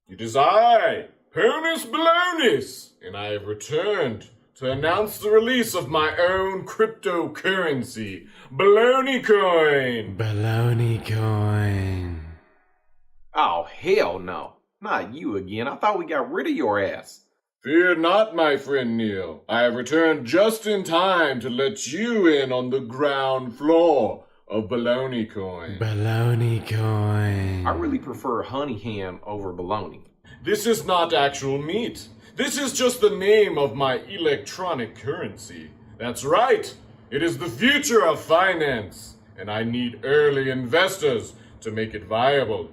It is I, Honus Balonus, and I have returned to announce the release of my own cryptocurrency, Baloney Coin. Baloney coin. Oh, hell no. Not you again. I thought we got rid of your ass. Fear not, my friend Neil. I have returned just in time to let you in on the ground floor of Baloney Coin. Baloney coin. I really prefer honey ham over bologna. This is not actual meat. This is just the name of my electronic currency. That's right. It is the future of finance, and I need early investors to make it viable.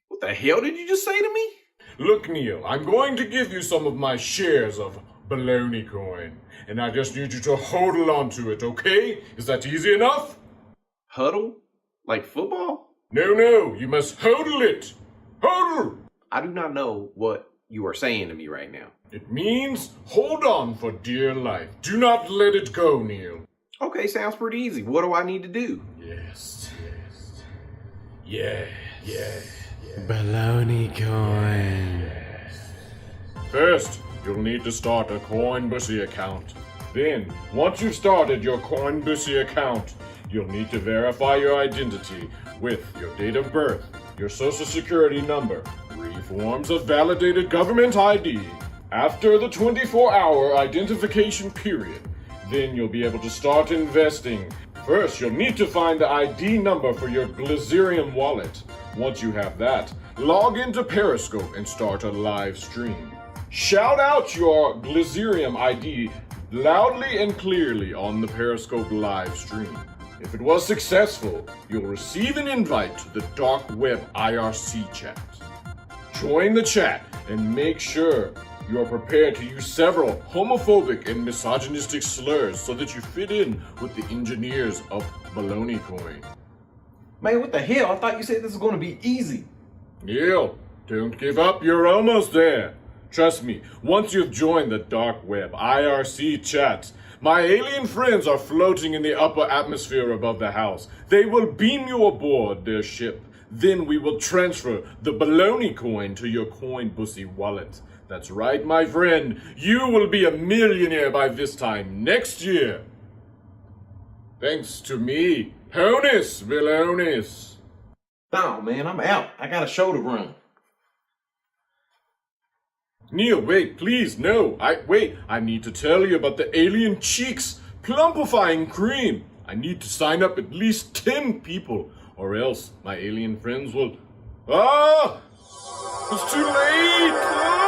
What the hell did you just say to me? Look, Neil, I'm going to give you some of my shares of Baloney Coin, and I just need you to hodl onto it, okay? Is that easy enough? Huddle? Like football? No, you must hodl it. Hodl! I do not know what you are saying to me right now. It means hold on for dear life. Do not let it go, Neil. Okay, sounds pretty easy. What do I need to do? Yes. Baloney coin. First, you'll need to start a Coinbussy account. Then, once you've started your Coinbussy account, you'll need to verify your identity with your date of birth, your social security number, 3 forms of validated government ID. After the 24-hour identification period, then you'll be able to start investing. First, you'll need to find the ID number for your Glazerium wallet. Once you have that, log into Periscope and start a live stream. Shout out your Glazerium ID loudly and clearly on the Periscope live stream. If it was successful, you'll receive an invite to the dark web IRC chat. Join the chat and make sure you are prepared to use several homophobic and misogynistic slurs so that you fit in with the engineers of Baloney Coin. Man, what the hell? I thought you said this was going to be easy. Neil, don't give up, you're almost there. Trust me, once you've joined the dark web IRC chat, my alien friends are floating in the upper atmosphere above the house. They will beam you aboard their ship. Then we will transfer the Baloney Coin to your Coinbussy wallet. That's right, my friend. You will be a millionaire by this time next year. Thanks to me, Honus Balonus. No, man, I'm out. I got a show to run. Neil, wait, please, no. I need to tell you about the Alien Cheeks Plumpifying Cream. I need to sign up at least 10 people, or else my alien friends will... Ah! It's too late! Ah!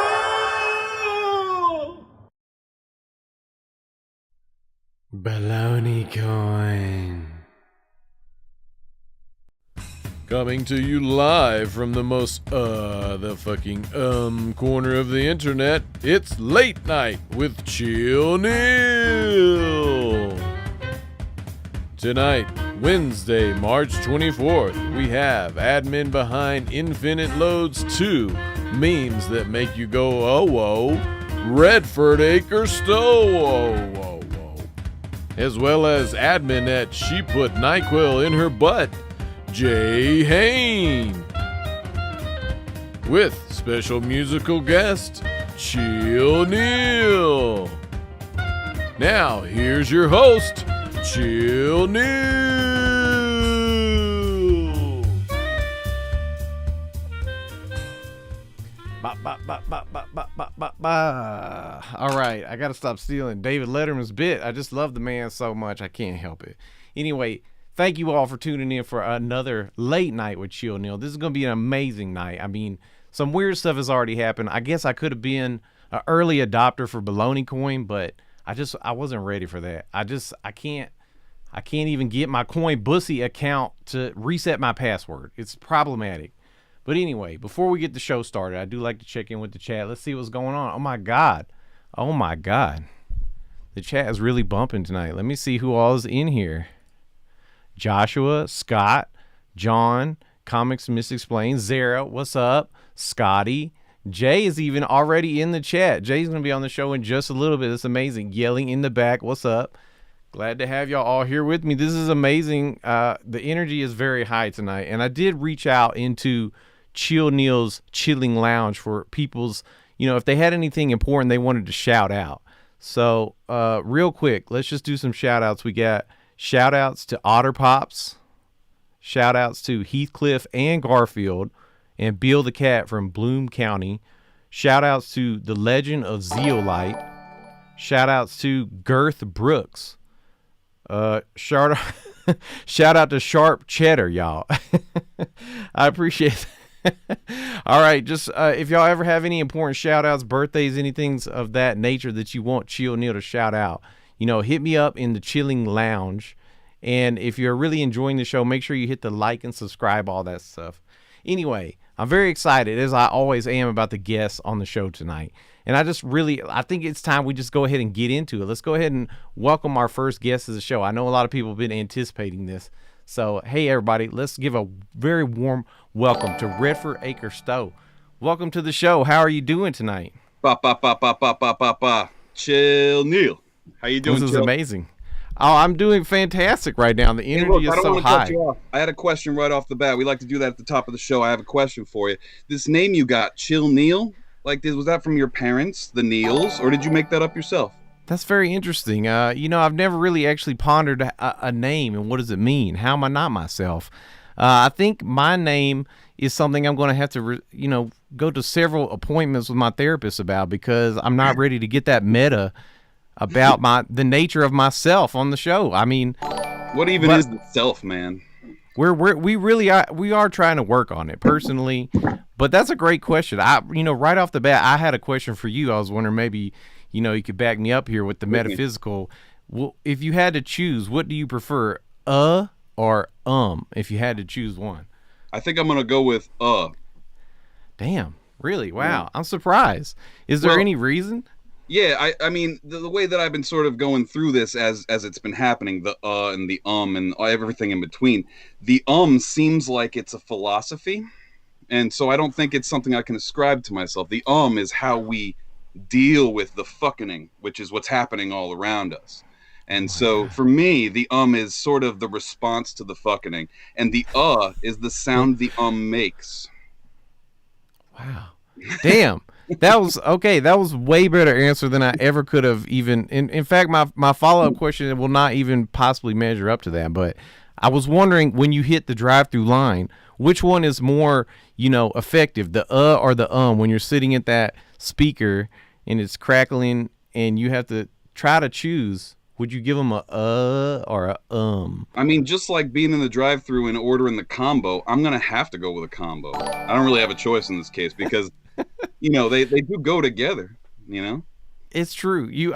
Baloney coin. Coming to you live from the most corner of the internet, it's Late Night with Chill Neil. Tonight, Wednesday, March 24th, we have admin behind Infinite Loads 2, memes that make you go, oh, whoa, Redford Acre Stowe, whoa, whoa, whoa. As well as admin at She Put NyQuil in Her Butt, Hain. With special musical guest, Chill Neil. Now, here's your host, Chill Neil. All right, I gotta stop stealing David Letterman's bit. I just love the man so much, I can't help it. Anyway, thank you all for tuning in for another Late Night with Chill Neil. This is going to be an amazing night. I mean, some weird stuff has already happened. I guess I could have been an early adopter for Baloney Coin, but I wasn't ready for that. I can't even get my Coinbussy account to reset my password. It's problematic. But anyway, before we get the show started, I do like to check in with the chat. Let's see what's going on. Oh my God. The chat is really bumping tonight. Let me see who all is in here. Joshua, Scott, John, Comics Misexplained, Zara, what's up? Scotty, Jay is even already in the chat. Jay's going to be on the show in just a little bit. It's amazing. Yelling in the back, what's up? Glad to have y'all all here with me. This is amazing. The energy is very high tonight. And I did reach out into Chill Neil's Chilling Lounge for people's, if they had anything important they wanted to shout out. So real quick, let's just do some shout outs. We got shout outs to Otter Pops, shout outs to Heathcliff and Garfield, and Bill the Cat from Bloom County. Shout outs to the Legend of Zeolite. Shout outs to Girth Brooks. Shout out to Sharp Cheddar, y'all. I appreciate that. All right, just if y'all ever have any important shout outs, birthdays, anything of that nature that you want Chill Neil to shout out, hit me up in the Chilling Lounge. And if you're really enjoying the show, make sure you hit the like and subscribe, all that stuff. Anyway, I'm very excited, as I always am, about the guests on the show tonight. And I think it's time we just go ahead and get into it. Let's go ahead and welcome our first guest to the show. I know a lot of people have been anticipating this. So, hey, everybody, let's give a very warm welcome to Redford Acre Stowe. Welcome to the show. How are you doing tonight? Chill Neil. How you doing, This is Chill? Amazing. Oh, I'm doing fantastic right now. The energy is so high. Cut you off. I had a question right off the bat. We like to do that at the top of the show. I have a question for you. This name you got, Chill Neil, was that from your parents, the Neils, or did you make that up yourself? That's very interesting. I've never really actually pondered a name and what does it mean? How am I not myself? I think my name is something I'm going to have to, go to several appointments with my therapist about, because I'm not ready to get that meta about the nature of myself on the show. I mean, what even is the self, man? We are trying to work on it personally, but that's a great question. Right off the bat, I had a question for you. I was wondering maybe, you could back me up here with the metaphysical. Well, if you had to choose, what do you prefer, or if you had to choose one? I think I'm gonna go with Damn, really? Wow, yeah. I'm surprised. Is there any reason? Yeah, I mean, the way that I've been sort of going through this as it's been happening, the and the and everything in between, the seems like it's a philosophy, and so I don't think it's something I can ascribe to myself. The is how we deal with the fucking, which is what's happening all around us. And so for me, the is sort of the response to the fucking, and the is the sound the makes. Wow. Damn. That was okay. That was way better answer than I ever could have even. In fact, my follow-up question will not even possibly measure up to that. But I was wondering, when you hit the drive-through line, which one is more, effective, the or the when you're sitting at that speaker and it's crackling and you have to try to choose. Would you give them a or a I mean, just like being in the drive-thru and ordering the combo, I'm gonna have to go with a combo. I don't really have a choice in this case because, they do go together. It's true. You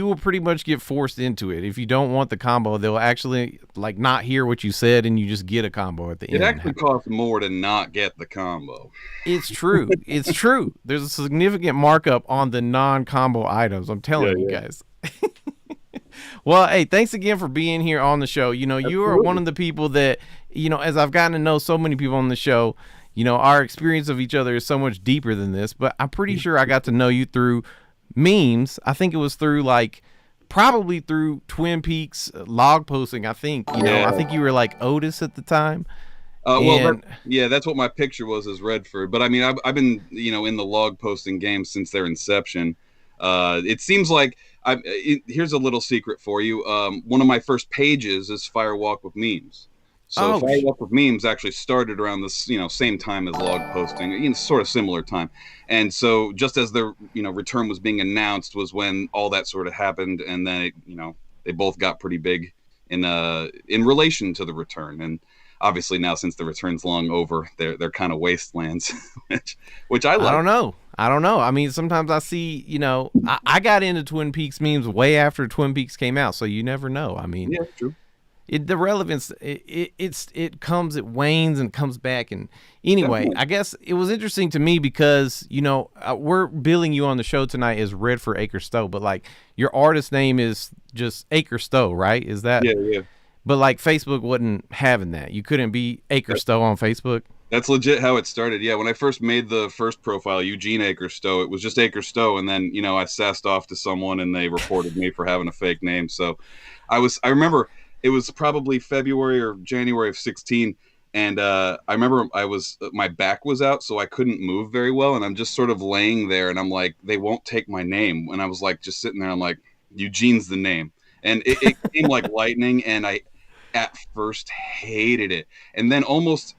will pretty much get forced into it. If you don't want the combo, they'll actually not hear what you said, and you just get a combo at the end. It actually costs more to not get the combo. It's true. It's true. There's a significant markup on the non-combo items. I'm telling you guys. Well, hey, thanks again for being here on the show. You are one of the people that, as I've gotten to know so many people on the show, our experience of each other is so much deeper than this, but I'm pretty sure I got to know you through memes. I think it was through probably through Twin Peaks log posting. I think, I think you were like Otis at the time. That's what my picture was, as Redford. But I mean, I've been, in the log posting game since their inception. It seems like here's a little secret for you. One of my first pages is Firewalk with Memes. So Firewalk with Memes actually started around this, same time as log posting, sort of similar time. And so just as their, return was being announced was when all that sort of happened. And then, they both got pretty big in relation to the return. And obviously now, since the return's long over, they're kind of wastelands, which I like. I don't know. I mean, sometimes I see, I got into Twin Peaks memes way after Twin Peaks came out, so you never know. I mean, yeah, true. The relevance, it comes, it wanes and comes back. And anyway, definitely. I guess it was interesting to me because, we're billing you on the show tonight as Redford Acre Stowe, but your artist name is just Acre Stowe, right? Is that? Yeah. But Facebook wasn't having that. You couldn't be Acre Stowe on Facebook. That's legit how it started. Yeah, when I first made the first profile, Eugene Acre Stowe, it was just Acre Stowe, and then I sassed off to someone, and they reported me for having a fake name. So, I remember it was probably February or January of 2016, And I remember my back was out, so I couldn't move very well, and I'm just sort of laying there, and I'm like, they won't take my name, and I was like just sitting there. I'm like, Eugene's the name, and it came like lightning, and I at first hated it, and then almost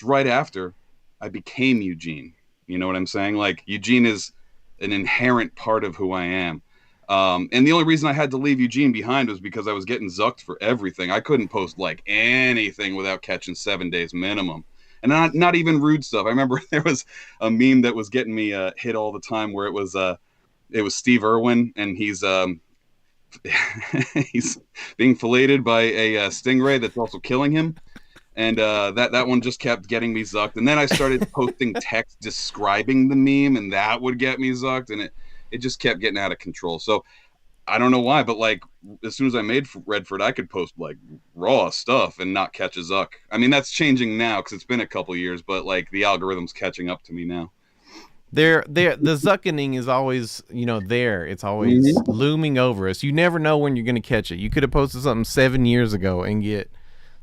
right after, I became Eugene. You know what I'm saying? Like Eugene is an inherent part of who I am. And the only reason I had to leave Eugene behind was because I was getting zucked for everything. I couldn't post like anything without catching 7 days minimum. And not even rude stuff. I remember there was a meme that was getting me hit all the time where it was Steve Irwin, and he's he's being filleted by a stingray that's also killing him. And that one just kept getting me zucked. And then I started posting text describing the meme, and that would get me zucked. And it just kept getting out of control. So I don't know why, but like as soon as I made Redford, I could post like raw stuff and not catch a zuck. I mean, that's changing now because it's been a couple years, but like the algorithm's catching up to me now. The zuckening is always, there. It's always looming over us. You never know when you're going to catch it. You could have posted something 7 years ago and get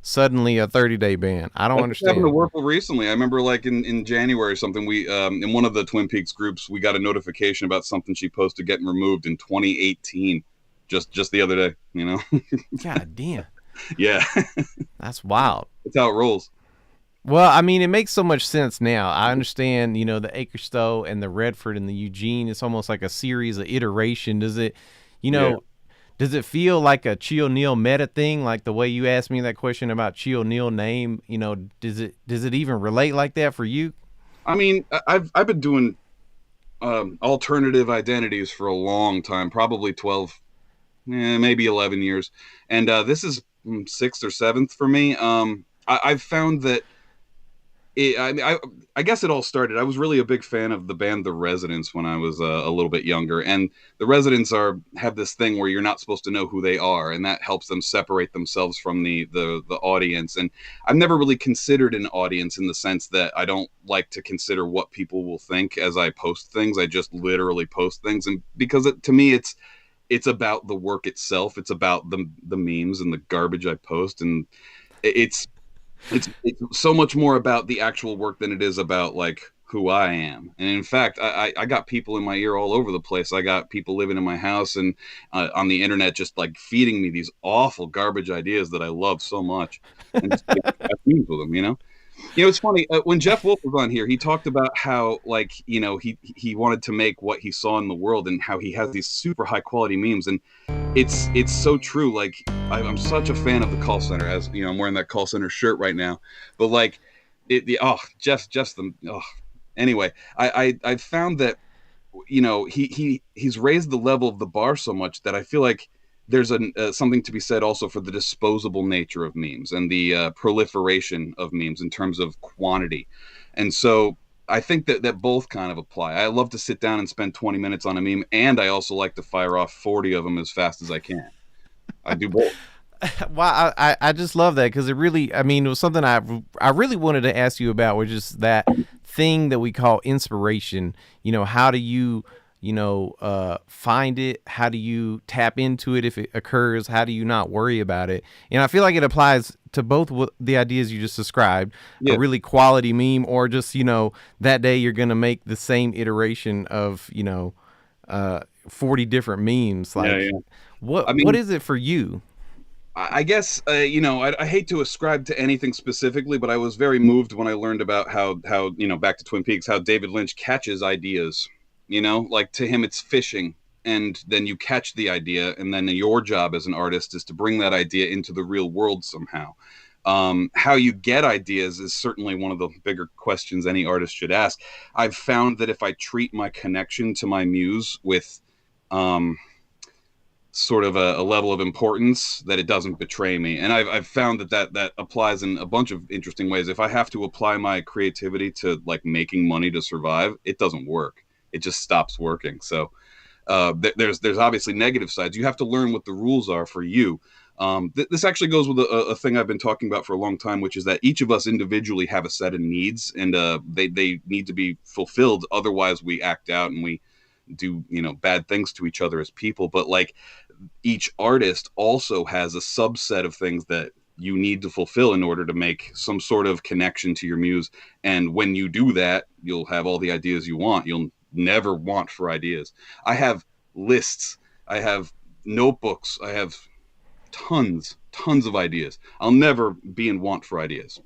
suddenly a 30-day ban. I don't understand. Happened to Warple recently. I remember like in January or something, we in one of the Twin Peaks groups, we got a notification about something she posted getting removed in 2018, just the other day. God damn. Yeah. That's wild. That's how it rolls. Well, I mean, it makes so much sense now. I understand, the Acre Stowe and the Redford and the Eugene. It's almost like a series of iteration. Does it, Does it feel like a Chi O'Neill meta thing, like the way you asked me that question about Chi O'Neill name? Does it even relate like that for you? I mean, I've been doing alternative identities for a long time, probably 12, maybe 11 years, and this is 6th or 7th for me. I've found that I guess it all started. I was really a big fan of the band The Residents when I was a little bit younger, and the Residents have this thing where you're not supposed to know who they are, and that helps them separate themselves from the audience. And I've never really considered an audience in the sense that I don't like to consider what people will think as I post things. I just literally post things, and because to me it's about the work itself. It's about the memes and the garbage I post, and it's so much more about the actual work than it is about like who I am. And in fact, I got people in my ear all over the place. I got people living in my house and on the internet just like feeding me these awful garbage ideas that I love so much, and just have memes with them. It's funny when Jeff Wolf was on here, he talked about how like he wanted to make what he saw in the world and how he has these super high quality memes, and it's so true. Like I'm such a fan of the call center, as I'm wearing that call center shirt right now, but like anyway, I found that he's raised the level of the bar so much that I feel like there's something to be said also for the disposable nature of memes and the proliferation of memes in terms of quantity. And so I think that both kind of apply. I love to sit down and spend 20 minutes on a meme, and I also like to fire off 40 of them as fast as I can. I do both. Well, I just love that because it was something I really wanted to ask you about, which is that thing that we call inspiration. How do you find it? How do you tap into it if it occurs? How do you not worry about it? And I feel like it applies to both the ideas you just described, a really quality meme, or just, that day you're going to make the same iteration of, 40 different memes. Like, what is it for you? I guess, I hate to ascribe to anything specifically, but I was very moved when I learned about how back to Twin Peaks, how David Lynch catches ideas. Like to him, it's fishing, and then you catch the idea, and then your job as an artist is to bring that idea into the real world somehow. How you get ideas is certainly one of the bigger questions any artist should ask. I've found that if I treat my connection to my muse with sort of a level of importance, that it doesn't betray me. And I've found that applies in a bunch of interesting ways. If I have to apply my creativity to like making money to survive, it doesn't work. It just stops working. So there's obviously negative sides. You have to learn what the rules are for you. This actually goes with a thing I've been talking about for a long time, which is that each of us individually have a set of needs, and they need to be fulfilled. Otherwise we act out and we do bad things to each other as people. But like each artist also has a subset of things that you need to fulfill in order to make some sort of connection to your muse. And when you do that, you'll have all the ideas you want. You'll never want for ideas. I have lists. I have notebooks. I have tons of ideas. I'll never be in want for ideas.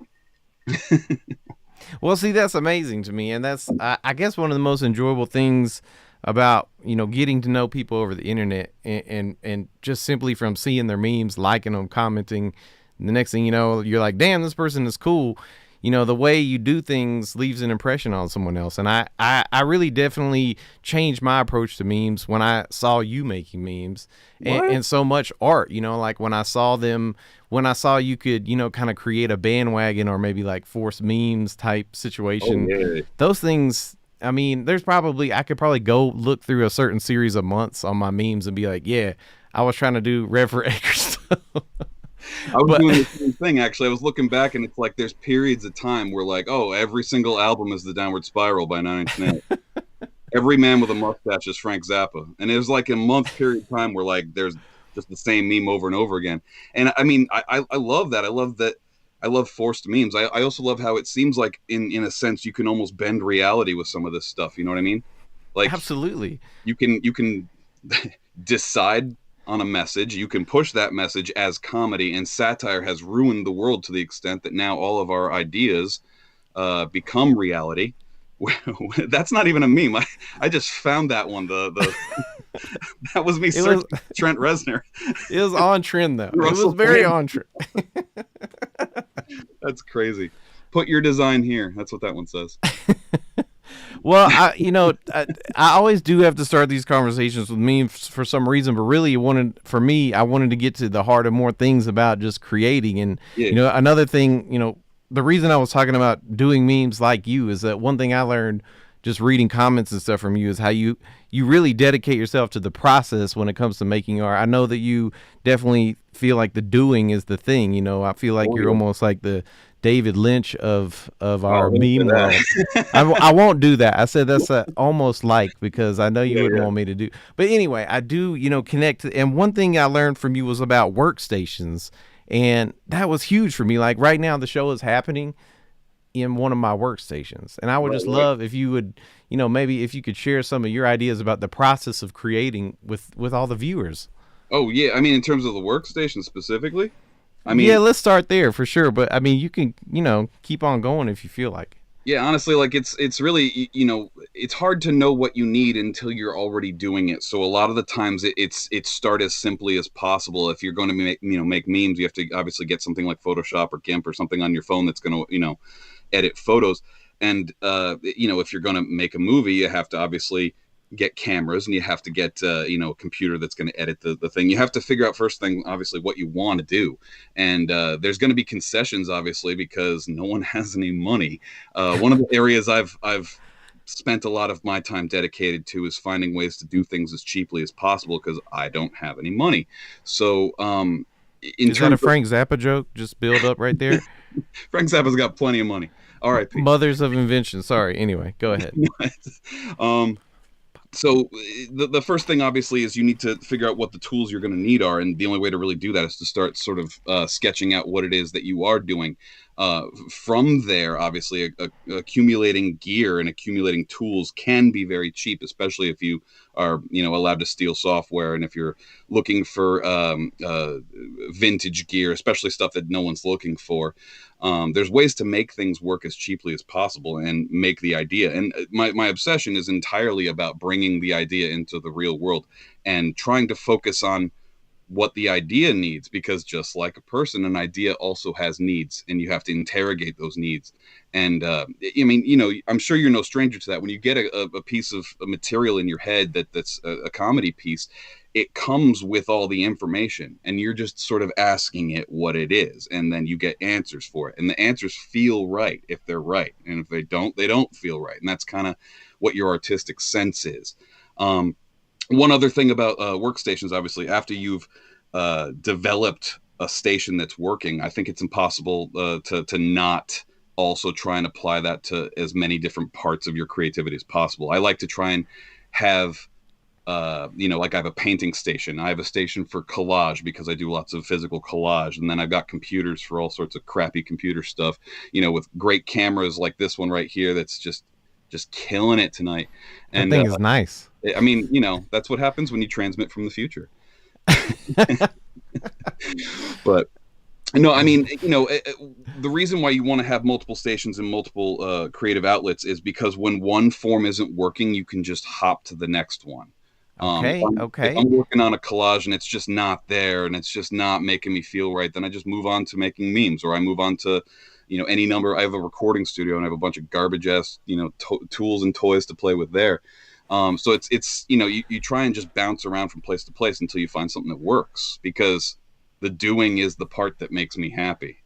Well, see, that's amazing to me. And that's, I guess, one of the most enjoyable things about, getting to know people over the internet and just simply from seeing their memes, liking them, commenting. The next thing you know, you're like, damn, this person is cool. The way you do things leaves an impression on someone else. And I really definitely changed my approach to memes when I saw you making memes and so much art, like when I saw you could, kind of create a bandwagon or maybe like force memes type situation. Oh, yeah. Those things, I mean, I could probably go look through a certain series of months on my memes and be like, yeah, I was trying to do Redford Acre Stowe. I was doing the same thing, actually. I was looking back, and it's like there's periods of time where, like, oh, every single album is The Downward Spiral by 9 Inch Nails. Every man with a mustache is Frank Zappa. And it was like a month period of time where, like, there's just the same meme over and over again. And, I mean, I love that. I love that. I love forced memes. I also love how it seems like, in a sense, you can almost bend reality with some of this stuff. You know what I mean? Like, absolutely. You can decide on a message. You can push that message as comedy, and satire has ruined the world to the extent that now all of our ideas become reality. That's not even a meme. I just found that one. The that was me searching Trent Reznor. It was on trend though. It was very on trend. That's crazy. Put your design here. That's what that one says. Well, I always do have to start these conversations with memes for some reason, but really I wanted to get to the heart of more things about just creating. And, another thing, the reason I was talking about doing memes like you is that one thing I learned just reading comments and stuff from you is how you really dedicate yourself to the process when it comes to making art. I know that you definitely feel like the doing is the thing. I feel like you're almost like the David Lynch of our meme world. I won't do that. I said that's almost like, because I know you wouldn't want me to do. But anyway, I do, connect. And one thing I learned from you was about workstations. And that was huge for me. Like right now, the show is happening in one of my workstations. And I would just love if you would, maybe if you could share some of your ideas about the process of creating with all the viewers. Oh, yeah. I mean, in terms of the workstation specifically? I mean, yeah, let's start there for sure. But I mean, you can, keep on going if you feel like. Yeah, honestly, like it's really, it's hard to know what you need until you're already doing it. So a lot of the times it's start as simply as possible. If you're going to make memes, you have to obviously get something like Photoshop or GIMP or something on your phone that's going to, edit photos. And, if you're going to make a movie, you have to obviously get cameras, and you have to get a computer that's going to edit the thing. You have to figure out first thing, obviously, what you want to do. And there's going to be concessions, obviously, because no one has any money. One of the areas I've spent a lot of my time dedicated to is finding ways to do things as cheaply as possible, because I don't have any money. So is that a Frank Zappa joke just build up right there? Frank Zappa's got plenty of money. All right, Pete. Mothers of invention. Sorry. Anyway, go ahead. So the first thing, obviously, is you need to figure out what the tools you're going to need are. And the only way to really do that is to start sort of sketching out what it is that you are doing. From there, obviously, accumulating gear and accumulating tools can be very cheap, especially if you are, allowed to steal software. And if you're looking for vintage gear, especially stuff that no one's looking for. There's ways to make things work as cheaply as possible and make the idea. And my obsession is entirely about bringing the idea into the real world and trying to focus on what the idea needs, because just like a person, an idea also has needs, and you have to interrogate those needs. And I'm sure you're no stranger to that. When you get a piece of material in your head that's a comedy piece, it comes with all the information, and you're just sort of asking it what it is, and then you get answers for it, and the answers feel right if they're right, and if they don't feel right. And that's kind of what your artistic sense is. One other thing about workstations, obviously, after you've developed a station that's working, I think it's impossible to not also try and apply that to as many different parts of your creativity as possible. I like to try and have like I have a painting station. I have a station for collage because I do lots of physical collage. And then I've got computers for all sorts of crappy computer stuff, with great cameras like this one right here. That's just killing it tonight. And that thing is nice. I mean, that's what happens when you transmit from the future. But no, I mean, the reason why you want to have multiple stations and multiple creative outlets is because when one form isn't working, you can just hop to the next one. Okay. If I'm working on a collage and it's just not there and it's just not making me feel right, then I just move on to making memes, or I move on to, any number. I have a recording studio and I have a bunch of garbage ass, tools and toys to play with there. So it's you try and just bounce around from place to place until you find something that works, because the doing is the part that makes me happy.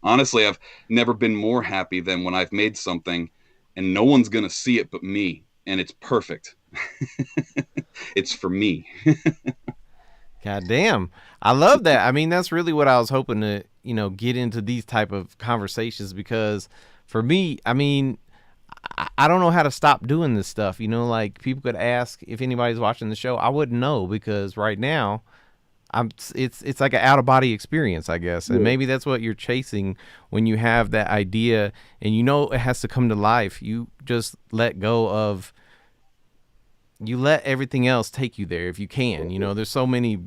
Honestly, I've never been more happy than when I've made something and no one's going to see it but me, and it's perfect. It's for me. God damn. I love that. I mean, that's really what I was hoping to, get into these type of conversations, because for me, I mean, I don't know how to stop doing this stuff. Like, people could ask if anybody's watching the show. I wouldn't know, because right now it's like an out of body experience, I guess. And maybe that's what you're chasing when you have that idea and it has to come to life. You just let go of, you let everything else take you there if you can. There's so many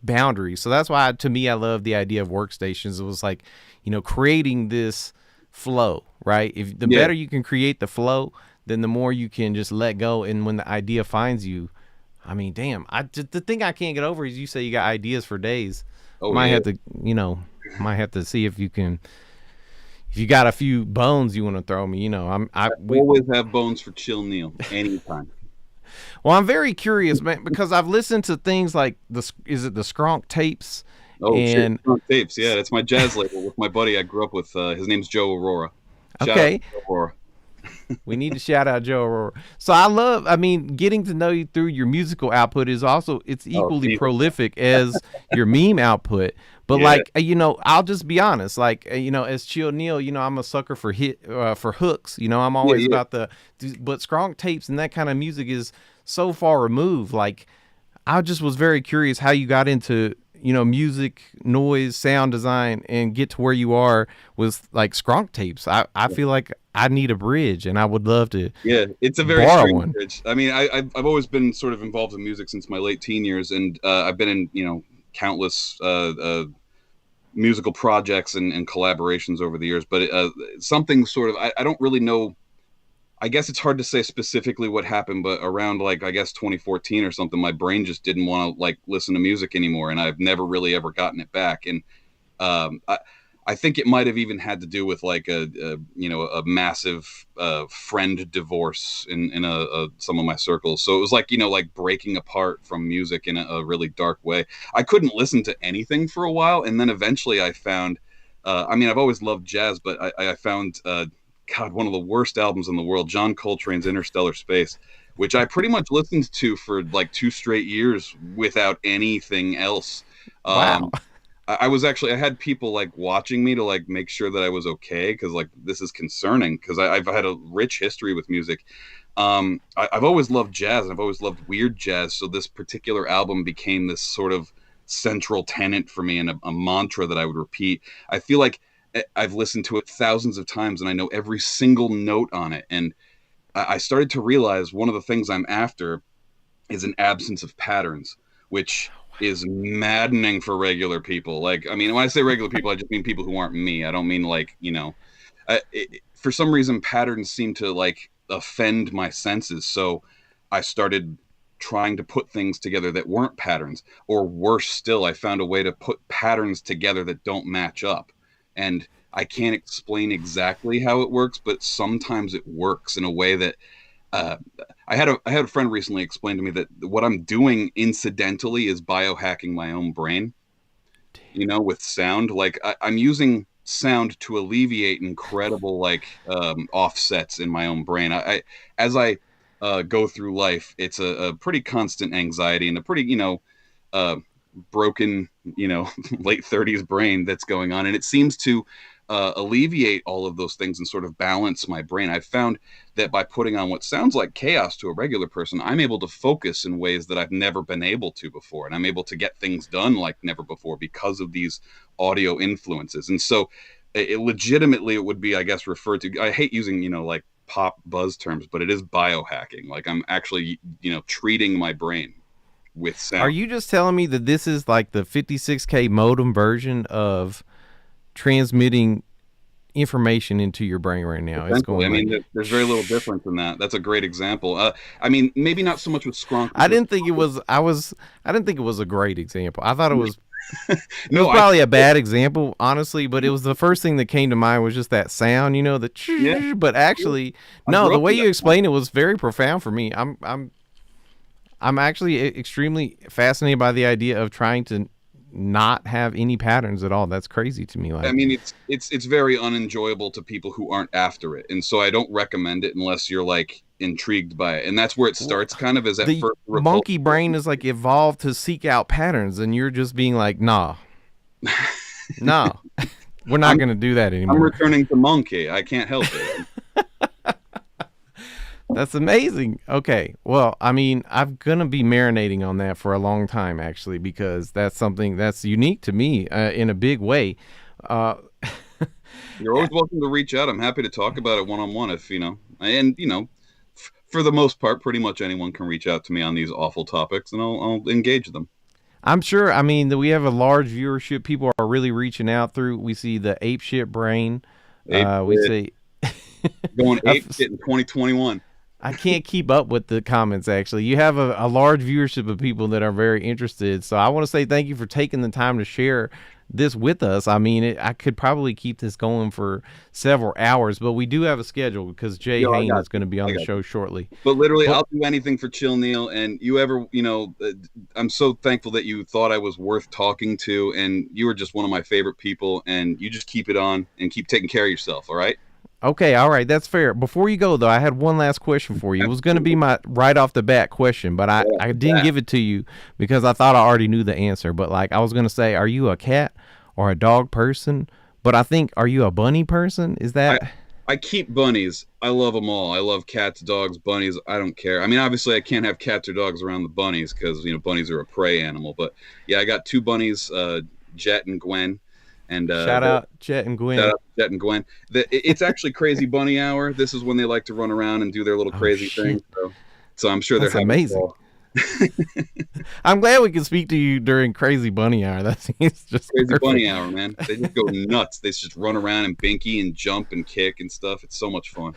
boundaries. So that's why, to me, I love the idea of workstations. It was like, creating this flow, right? If the better you can create the flow, then the more you can just let go. And when the idea finds you, I mean, damn, the thing I can't get over is you say you got ideas for days. Have to, might have to see if you got a few bones you want to throw me, we always have bones for Chill Neil anytime. Well, I'm very curious, man, because I've listened to things like is it the Skronk tapes? Oh, and Skronk tapes. Yeah, that's my jazz label with my buddy I grew up with. His name's Joe Aurora. Shout out to Joe Aurora. We need to shout out Joe Aurora. So getting to know you through your musical output is also, it's equally prolific as your meme output. But I'll just be honest, as Chill Neil, I'm a sucker for hooks. I'm always about but Skronk tapes and that kind of music is so far removed. Like, I just was very curious how you got into, music, noise, sound design, and get to where you are with like Skronk tapes. I feel like I need a bridge, and I would love to. Yeah, it's a very strange bridge. I mean, I've always been sort of involved in music since my late teen years, and I've been in countless musical projects and collaborations over the years. But something sort of I don't really know. I guess it's hard to say specifically what happened, but around 2014 or something, my brain just didn't want to listen to music anymore, and I've never really ever gotten it back. And I think it might have even had to do with a massive friend divorce in some of my circles. So it was like breaking apart from music in a really dark way. I couldn't listen to anything for a while, and then eventually I found. I've always loved jazz, but I found. One of the worst albums in the world, John Coltrane's Interstellar Space, which I pretty much listened to for 2 straight years without anything else. Wow. I had people watching me to make sure that I was okay, because this is concerning, because I've had a rich history with music. I've always loved jazz, and I've always loved weird jazz, so this particular album became this sort of central tenet for me and a mantra that I would repeat. I feel like I've listened to it thousands of times and I know every single note on it. And I started to realize one of the things I'm after is an absence of patterns, which is maddening for regular people. When I say regular people, I just mean people who aren't me. I don't mean for some reason, patterns seem to offend my senses. So I started trying to put things together that weren't patterns, or worse still, I found a way to put patterns together that don't match up. And I can't explain exactly how it works, but sometimes it works in a way that I had a friend recently explain to me that what I'm doing incidentally is biohacking my own brain, with sound. I'm using sound to alleviate incredible offsets in my own brain. As I go through life, it's a pretty constant anxiety and a pretty broken late 30s brain that's going on, and it seems to alleviate all of those things and sort of balance my brain. I've found that by putting on what sounds like chaos to a regular person, I'm able to focus in ways that I've never been able to before. And I'm able to get things done like never before because of these audio influences. And so it legitimately, it would be, I guess, referred to, I hate using, like pop buzz terms, but it is biohacking. Like I'm actually, treating my brain with sound. Are you just telling me that this is like the 56K modem version of transmitting information into your brain right now? It's going. I mean, there's very little difference in that. That's a great example. I mean, maybe not so much with Skronk. I didn't think it was. I didn't think it was a great example. I thought it was. No, it was probably a bad example, honestly. But it was the first thing that came to mind was just that sound, the. Yeah. But actually, no, the way you explained it was very profound for me. I'm actually extremely fascinated by the idea of trying to not have any patterns at all. That's crazy to me. Like, I mean, it's very unenjoyable to people who aren't after it, and so I don't recommend it unless you're like intrigued by it. And that's where it starts, kind of, as at first. The monkey brain is like evolved to seek out patterns, and you're just being like, nah, no, we're not going to do that anymore. I'm returning to monkey. I can't help it. That's amazing. Okay. Well, I mean, I'm going to be marinating on that for a long time, actually, because that's something that's unique to me in a big way. You're always welcome to reach out. I'm happy to talk about it one-on-one if, and, for the most part, pretty much anyone can reach out to me on these awful topics, and I'll engage them. I'm sure. I mean, that we have a large viewership. People are really reaching out through. We see the ape shit brain. We see going ape shit in 2021. I can't keep up with the comments, actually. You have a large viewership of people that are very interested. So I want to say thank you for taking the time to share this with us. I mean, I could probably keep this going for several hours, but we do have a schedule because Jay Hain is going to be on the show shortly. But literally, I'll do anything for Chill Neil. And you ever, I'm so thankful that you thought I was worth talking to. And you were just one of my favorite people. And you just keep it on and keep taking care of yourself. All right? Okay, all right, that's fair. Before you go, though, I had one last question for you. It was going to be my right off the bat question, but I didn't give it to you because I thought I already knew the answer. But I was going to say, are you a cat or a dog person? But I think, are you a bunny person? Is that? I keep bunnies. I love them all. I love cats, dogs, bunnies. I don't care. I mean, obviously, I can't have cats or dogs around the bunnies because bunnies are a prey animal. But yeah, I got two bunnies, Jet and Gwen. And shout out Jet and Gwen. Shout out Jet and Gwen. It's actually Crazy Bunny Hour. This is when they like to run around and do their little crazy things. So I'm sure that's they're amazing. I'm glad we can speak to you during Crazy Bunny Hour. That's just Crazy perfect. Bunny Hour, man. They just go nuts. They just run around and binky and jump and kick and stuff. It's so much fun.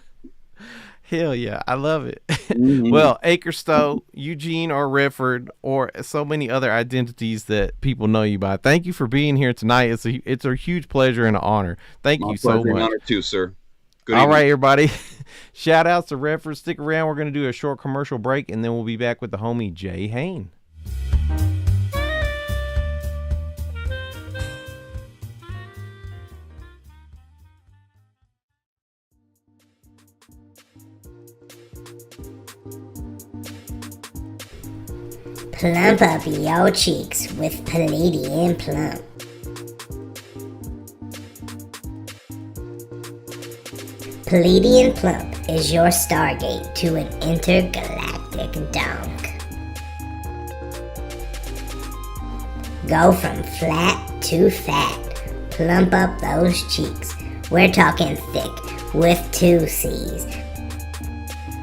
Hell yeah, I love it. Mm-hmm. Well, Acre Stowe, Eugene, or Redford, or so many other identities that people know you by. Thank you for being here tonight. It's a huge pleasure and an honor. Thank you so much. My honor too, sir. Good evening. All right, everybody. Shout outs to Redford. Stick around. We're going to do a short commercial break, and then we'll be back with the homie Jay Hain. Plump up your cheeks with Palladium Plump. Palladium Plump is your stargate to an intergalactic donk. Go from flat to fat. Plump up those cheeks. We're talking thick with 2 C's.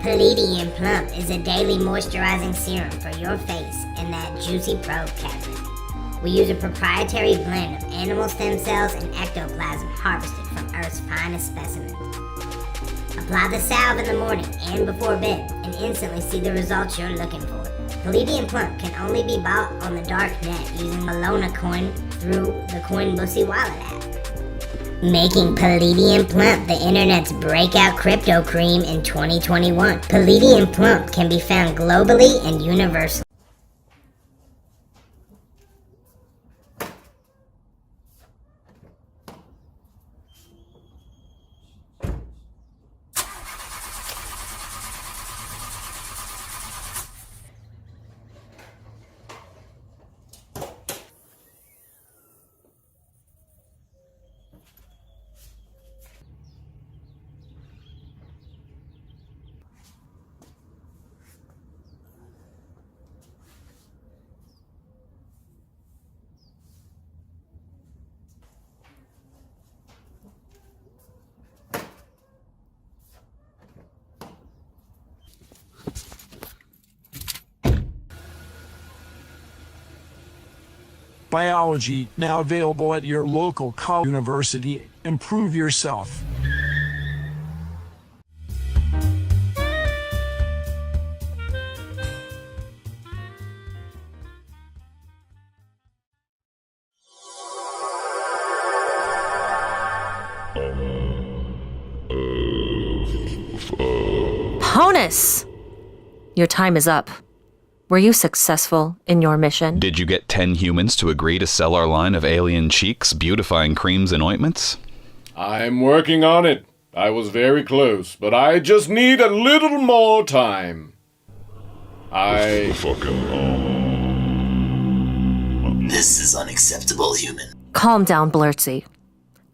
Palladium Plump is a daily moisturizing serum for your face and that juicy probe cavity. We use a proprietary blend of animal stem cells and ectoplasm harvested from Earth's finest specimens. Apply the salve in the morning and before bed and instantly see the results you're looking for. Palladium Plump can only be bought on the dark net using Malona Coin through the Coin Bussy wallet app. Making Palladium Plump the internet's breakout crypto cream in 2021. Palladium Plump can be found globally and universally. biology, now available at your local college university. Improve yourself. Honus! Your time is up. Were you successful in your mission? Did you get 10 humans to agree to sell our line of alien cheeks, beautifying creams and ointments? I'm working on it. I was very close, but I just need a little more time. This is unacceptable, human. Calm down, Blurtsy.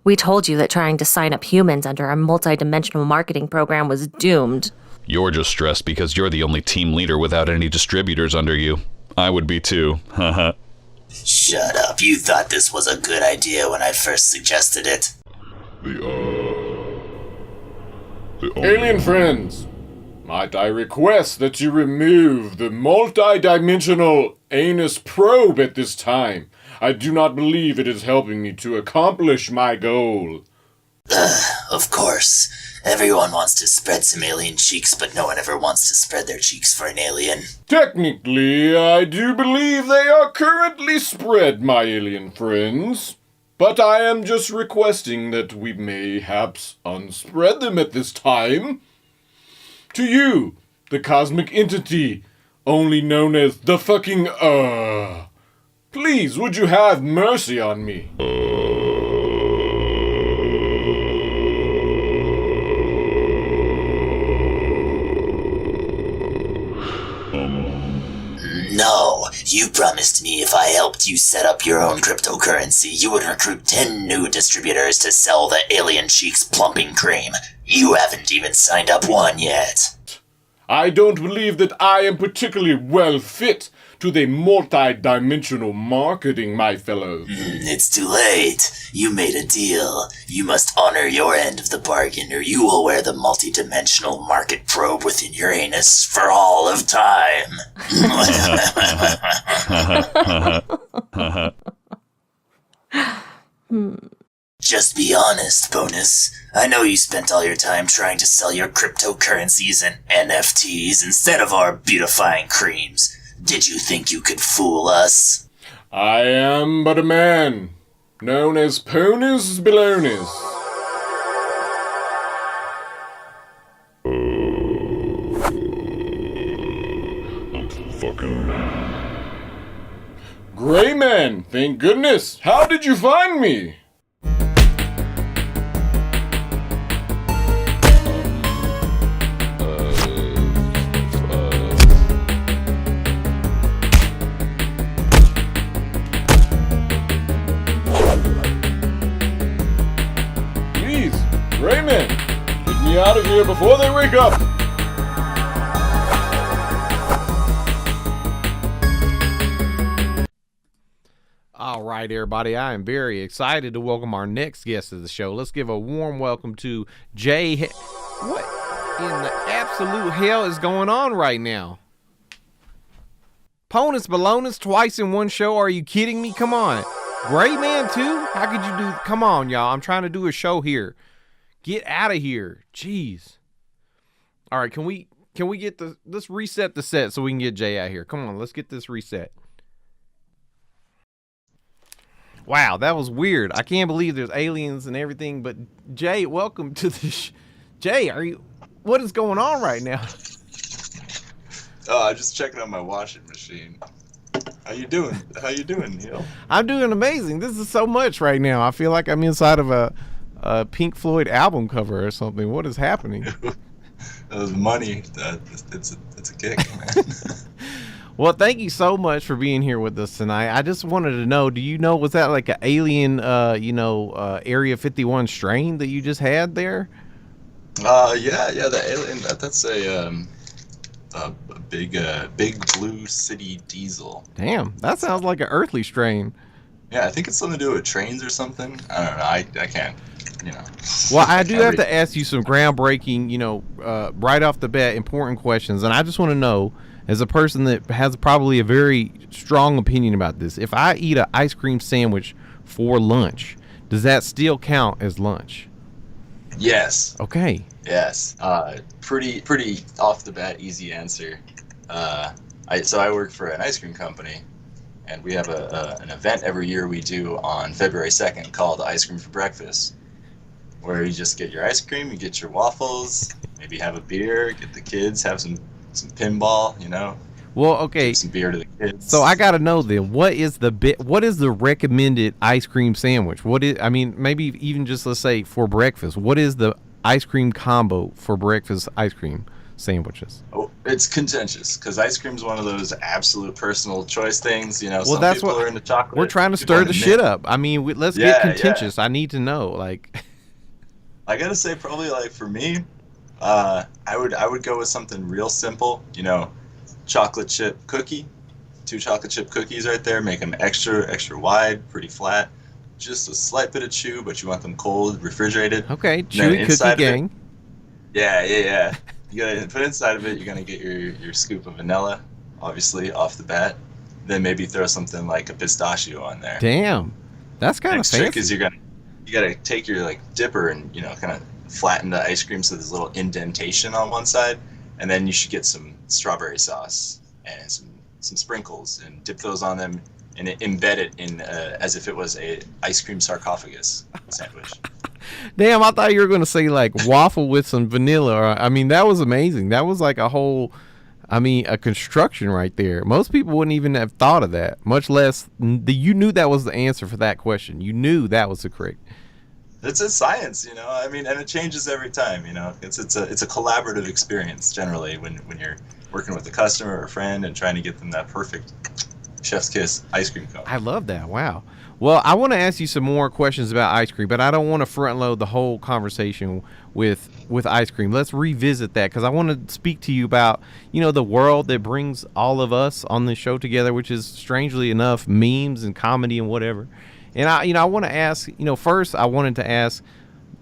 We told you that trying to sign up humans under a multi-dimensional marketing program was doomed. You're just stressed because you're the only team leader without any distributors under you. I would be too. Haha. Shut up. You thought this was a good idea when I first suggested it. Alien friends, might I request that you remove the multi-dimensional anus probe at this time? I do not believe it is helping me to accomplish my goal. Of course. Everyone wants to spread some alien cheeks, but no one ever wants to spread their cheeks for an alien. Technically, I do believe they are currently spread, my alien friends. But I am just requesting that we mayhaps unspread them at this time. To you, the cosmic entity, only known as the fucking please, would you have mercy on me? No, you promised me if I helped you set up your own cryptocurrency, you would recruit 10 new distributors to sell the alien cheeks plumping cream. You haven't even signed up one yet. I don't believe that I am particularly well fit to the multi-dimensional marketing, my fellows. It's too late. You made a deal. You must honor your end of the bargain, or you will wear the multi-dimensional market probe within your anus for all of time. Just be honest, Bonus. I know you spent all your time trying to sell your cryptocurrencies and NFTs instead of our beautifying creams. Did you think you could fool us? I am but a man, known as Ponus Belonis. Gray man, thank goodness. How did you find me? Please, Gray man, get me out of here before they wake up. All right, everybody, I am very excited to welcome our next guest to the show. Let's give a warm welcome to Jay. What in the absolute hell is going on right now? Ponus Belonis twice in one show? Are you kidding me? Come on. Gray Man too? How could you do? Come on, y'all. I'm trying to do a show here. Get out of here. Jeez. All right, can we get let's reset the set so we can get Jay out here. Come on, let's get this reset. Wow, that was weird. I can't believe there's aliens and everything, but Jay, welcome to the Jay, what is going on right now? Oh, I'm just checking out my washing machine. How you doing? Neil? I'm doing amazing. This is so much right now. I feel like I'm inside of a Pink Floyd album cover or something. What is happening? Those money, it's a kick, man. Well, thank you so much for being here with us tonight. I just wanted to know, was that like an alien, Area 51 strain that you just had there? Yeah, the alien, that's a big blue city diesel. Damn, that sounds like an earthly strain. Yeah, I think it's something to do with trains or something. I don't know, I can't, Well, I do have to ask you some groundbreaking, right off the bat, important questions. And I just want to know, as a person that has probably a very strong opinion about this, if I eat an ice cream sandwich for lunch, does that still count as lunch? Yes. Okay. Yes. Pretty off the bat, easy answer. I work for an ice cream company, and we have an event every year we do on February 2nd called Ice Cream for Breakfast, where you just get your ice cream, you get your waffles, maybe have a beer, get the kids, have some pinball, you know. Well, okay. Give some beer to the kids. So I got to know then, what is the recommended ice cream sandwich? Maybe even just, let's say, for breakfast. What is the ice cream combo for breakfast ice cream sandwiches? Oh, it's contentious because ice cream is one of those absolute personal choice things. You know, well, some people are into chocolate. We're trying to stir the shit up. I mean, let's get contentious. I need to know. Like, I gotta say, probably like for me, I would go with something real simple. You know, chocolate chip cookie, 2 chocolate chip cookies right there. Make them extra wide, pretty flat. Just a slight bit of chew, but you want them cold, refrigerated. Okay, chewy cookie gang. Yeah. You gotta put inside of it. You're gonna get your scoop of vanilla, obviously off the bat. Then maybe throw something like a pistachio on there. Damn, that's kind of fancy. Next trick is you gotta take your like dipper and kind of flatten the ice cream so there's a little indentation on one side, and then you should get some strawberry sauce and some sprinkles and dip those on them and embed it in as if it was a ice cream sarcophagus sandwich. Damn, I thought you were going to say like waffle with some vanilla. That was amazing. That was like a construction right there. Most people wouldn't even have thought of that, much less you knew that was the answer for that question. You knew that was the correct. It's a science, you know. And it changes every time, you know. It's a collaborative experience generally when you're working with a customer or a friend and trying to get them that perfect chef's kiss ice cream cone. I love that. Wow. Well, I want to ask you some more questions about ice cream, but I don't want to front load the whole conversation with ice cream. Let's revisit that because I want to speak to you about, the world that brings all of us on this show together, which is strangely enough memes and comedy and whatever. And I want to ask, first I wanted to ask,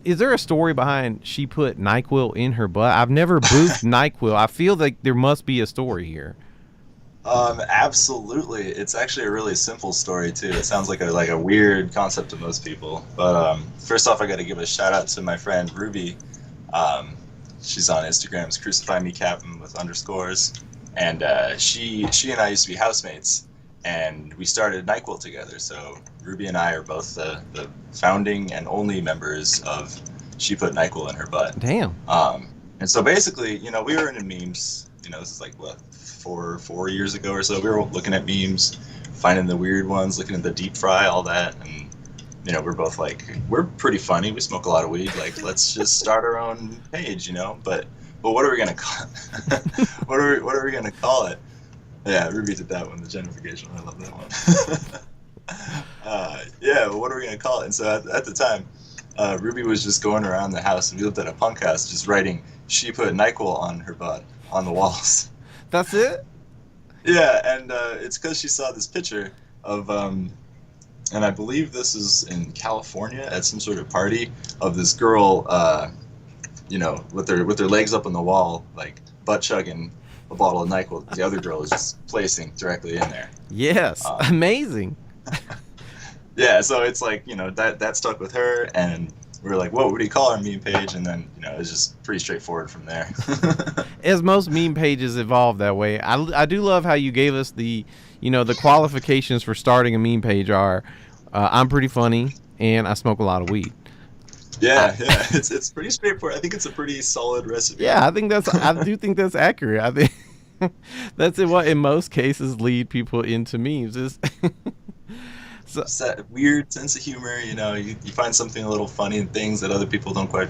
is there a story behind she put NyQuil in her butt? I've never boofed NyQuil. I feel like there must be a story here. Absolutely. It's actually a really simple story too. It sounds like a weird concept to most people. But first off, I got to give a shout out to my friend Ruby. She's on Instagram, it's Crucify Me Captain with underscores, and she and I used to be housemates, and we started NyQuil together. So Ruby and I are both the founding and only members of She Put NyQuil in Her Butt. Damn. And so basically, we were into memes. This is like what, 4 years ago or so. We were looking at memes, finding the weird ones, looking at the deep fry, all that, and we're both like, we're pretty funny. We smoke a lot of weed. Like, let's just start our own page, But what are we gonna call it? what are we gonna call it? Yeah, Ruby did that one, the gentrification. I love that one. But what are we gonna call it? And so at the time, Ruby was just going around the house, and we lived at a punk house, just writing, "She put NyQuil on her butt" on the walls. That's it? Yeah, and it's because she saw this picture of, and I believe this is in California at some sort of party, of this girl, with their legs up on the wall, like butt chugging a bottle of NyQuil. The other girl is just placing directly in there. Yes, amazing. Yeah, so it's like, that stuck with her, and we were like, what would he call our meme page? And then, it's just pretty straightforward from there. As most meme pages evolve that way. I do love how you gave us the qualifications for starting a meme page are, I'm pretty funny and I smoke a lot of weed. Yeah, it's pretty straightforward. I think it's a pretty solid recipe. Yeah, I do think that's accurate. I think that's what in most cases lead people into memes is. So, it's that weird sense of humor, you find something a little funny and things that other people don't quite,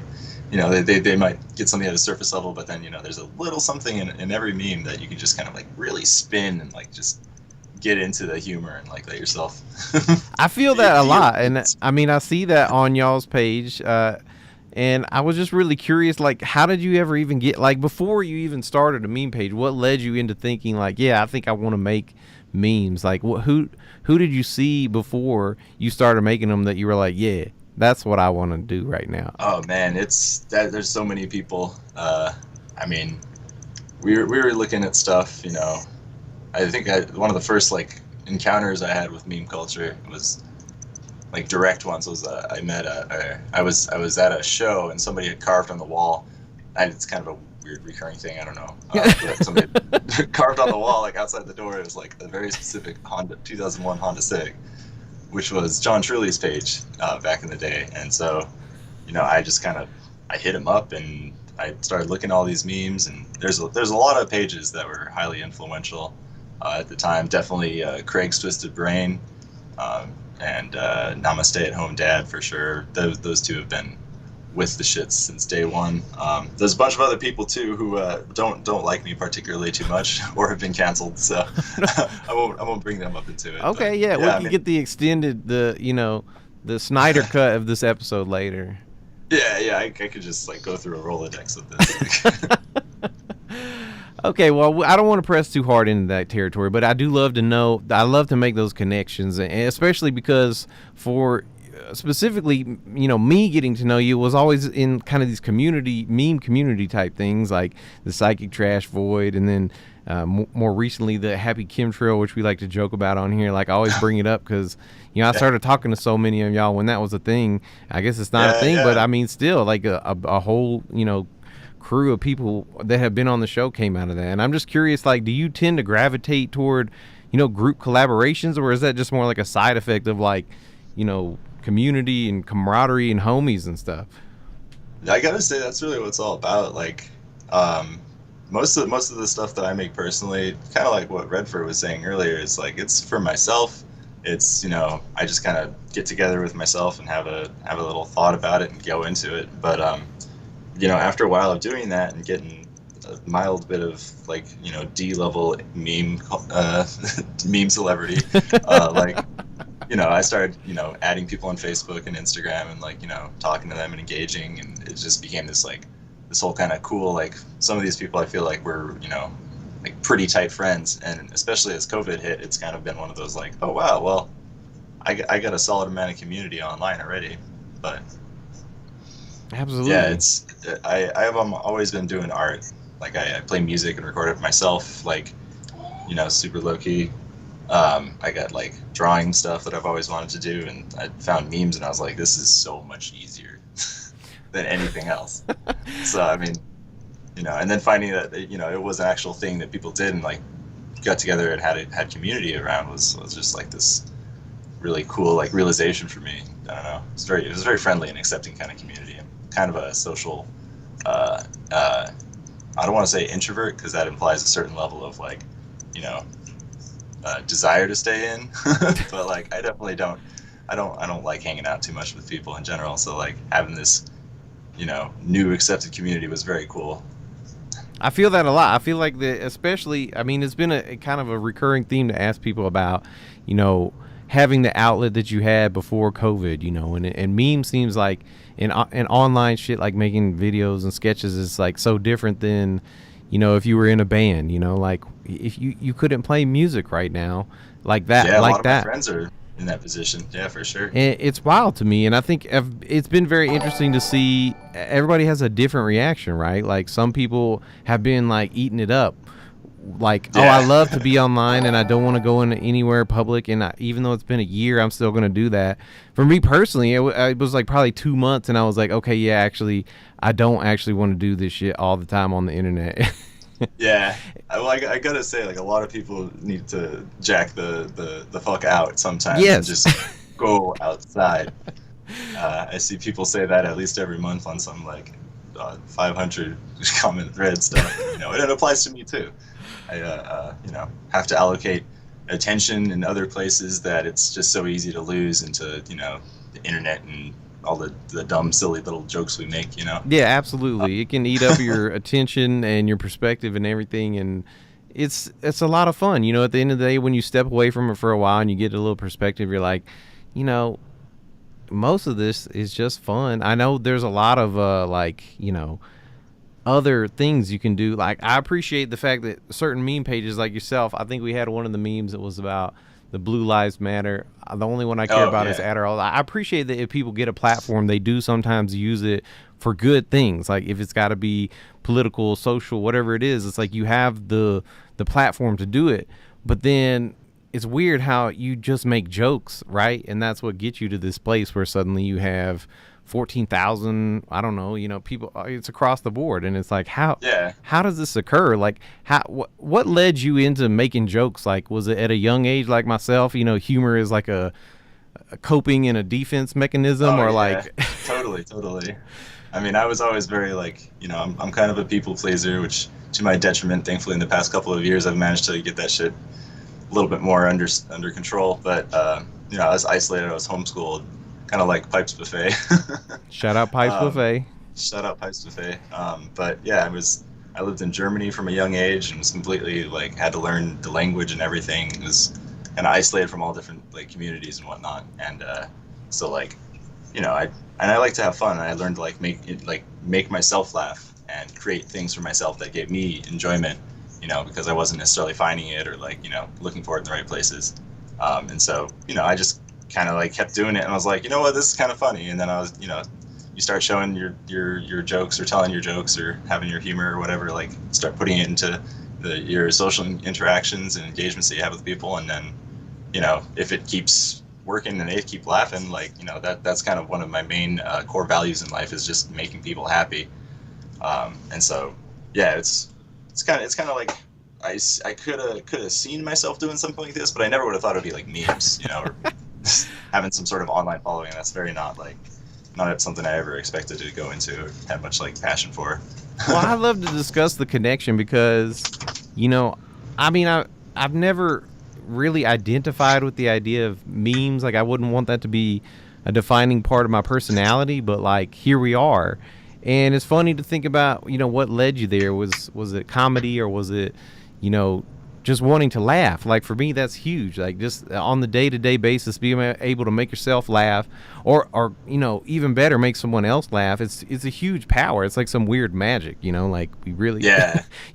they might get something at a surface level, but then, there's a little something in every meme that you can just kind of like really spin and like just get into the humor and like let yourself. I feel that a lot. And I see that on y'all's page. And I was just really curious, like, how did you ever even get, like, before you even started a meme page, what led you into thinking, like, yeah, I think I want to make memes? Like, who did you see before you started making them that you were like, yeah, that's what I want to do right now? Oh, man, there's so many people. we were looking at stuff. I think one of the first like encounters I had with meme culture was like direct ones. Was I was at a show and somebody had carved on the wall, and it's kind of a weird recurring thing. I don't know. But somebody carved on the wall like outside the door. It was like a very specific 2001 Honda Civic, which was John Truly's page back in the day. And so, I just I hit him up and I started looking at all these memes. And there's a lot of pages that were highly influential at the time. Definitely Craig's Twisted Brain and Namaste at Home Dad for sure. Those two have been with the shits since day one. There's a bunch of other people too who don't like me particularly too much or have been canceled, so I won't bring them up into it. Okay, but, yeah, we can get the extended the Snyder cut of this episode later. Yeah, I could just like go through a Rolodex of this. Okay, well, I don't want to press too hard into that territory, but I do love to know. I love to make those connections, and especially because for specifically, me getting to know you was always in kind of these meme community type things like the Psychic Trash Void, and then more recently the Happy Chemtrail, which we like to joke about on here. Like I always bring it up because I started talking to so many of y'all when that was a thing. I guess it's not a thing, but I mean still like a whole crew of people that have been on the show came out of that. And I'm just curious, like, do you tend to gravitate toward group collaborations, or is that just more like a side effect of like community and camaraderie and homies and stuff? I gotta say that's really what it's all about. Like most of the stuff that I make personally, kind of like what Redford was saying earlier, is like it's for myself. It's I just kind of get together with myself and have a little thought about it and go into it. But after a while of doing that and getting a mild bit of like D-level meme celebrity, like I started adding people on Facebook and Instagram and like talking to them and engaging, and it just became this whole kind of cool, like some of these people I feel like we're like pretty tight friends. And especially as COVID hit, it's kind of been one of those like, oh wow, well I got a solid amount of community online already. But absolutely, yeah, I've always been doing art. Like I play music and record it myself, like super low key. I got like drawing stuff that I've always wanted to do, and I found memes and I was like, this is so much easier than anything else. So I mean, and then finding that it was an actual thing that people did and like got together and had community around was just like this really cool like realization for me. I don't know. It was very friendly and accepting kind of community. I'm kind of a social I don't want to say introvert because that implies a certain level of like desire to stay in, but like I definitely don't. I don't like hanging out too much with people in general. So like having this new accepted community was very cool. I feel that a lot. I feel like especially, I mean, it's been a kind of a recurring theme to ask people about, having the outlet that you had before COVID, and meme seems like an online shit, like making videos and sketches is like so different than, if you were in a band, like if you couldn't play music right now like that, yeah, like a lot of that. my friends are in that position. Yeah, for sure. And it's wild to me, and I think it's been very interesting to see. Everybody has a different reaction, right? Like some people have been like eating it up, like, yeah. Oh, I love to be online and I don't want to go in anywhere public, and even though it's been a year, I'm still going to do that. For me personally, it was like probably 2 months, and I was like, okay, yeah, actually, I don't actually want to do this shit all the time on the internet. Yeah, I gotta say, like a lot of people need to jack the fuck out sometimes. Yes. And just go outside. I see people say that at least every month on some like 500 comment thread stuff. And it applies to me too. I have to allocate attention in other places that it's just so easy to lose into the internet and all the dumb silly little jokes we make. Yeah, absolutely. It can eat up your attention and your perspective and everything, and it's a lot of fun. At the end of the day, when you step away from it for a while and you get a little perspective, you're like, most of this is just fun. I know there's a lot of other things you can do. Like I appreciate the fact that certain meme pages like yourself, I think we had one of the memes that was about the Blue Lives Matter. The only one I care about is Adderall. I appreciate that if people get a platform, they do sometimes use it for good things. Like if it's got to be political, social, whatever it is, it's like you have the platform to do it. But then it's weird how you just make jokes, right? And that's what gets you to this place where suddenly you have 14,000, I don't know, people, it's across the board. And it's like, how does this occur? Like what led you into making jokes? Like, was it at a young age, like myself, humor is like a coping and a defense mechanism, Totally. I mean, I was always very I'm kind of a people pleaser, which to my detriment, thankfully in the past couple of years, I've managed to get that shit a little bit more under control. But, I was isolated, I was homeschooled, kind of like Pipes Buffet. Shout out Pipes Buffet. Shout out Pipes Buffet. But yeah, I lived in Germany from a young age and was completely had to learn the language and everything. It was kind of isolated from all different communities and whatnot. And so I like to have fun. And I learned to make myself laugh and create things for myself that gave me enjoyment, because I wasn't necessarily finding it or looking for it in the right places. And so, I just kind of kept doing it, and I was like, you know what, this is kind of funny. And then I was, you start showing your jokes or telling your jokes or having your humor or whatever, start putting it into your social interactions and engagements that you have with people. And then, if it keeps working and they keep laughing, that's kind of one of my main core values in life, is just making people happy. And so, yeah, it's kind of like I could have seen myself doing something like this, but I never would have thought it'd be memes, or having some sort of online following. That's very not something I ever expected to go into or had much passion for. Well, I love to discuss the connection because, I've never really identified with the idea of memes. I wouldn't want that to be a defining part of my personality, but here we are. And it's funny to think about, what led you there. Was it comedy, or was it, just wanting to laugh? For me, that's huge. Just on the day-to-day basis, being able to make yourself laugh, or even better, make someone else laugh. It's a huge power. It's like some weird magic, we really,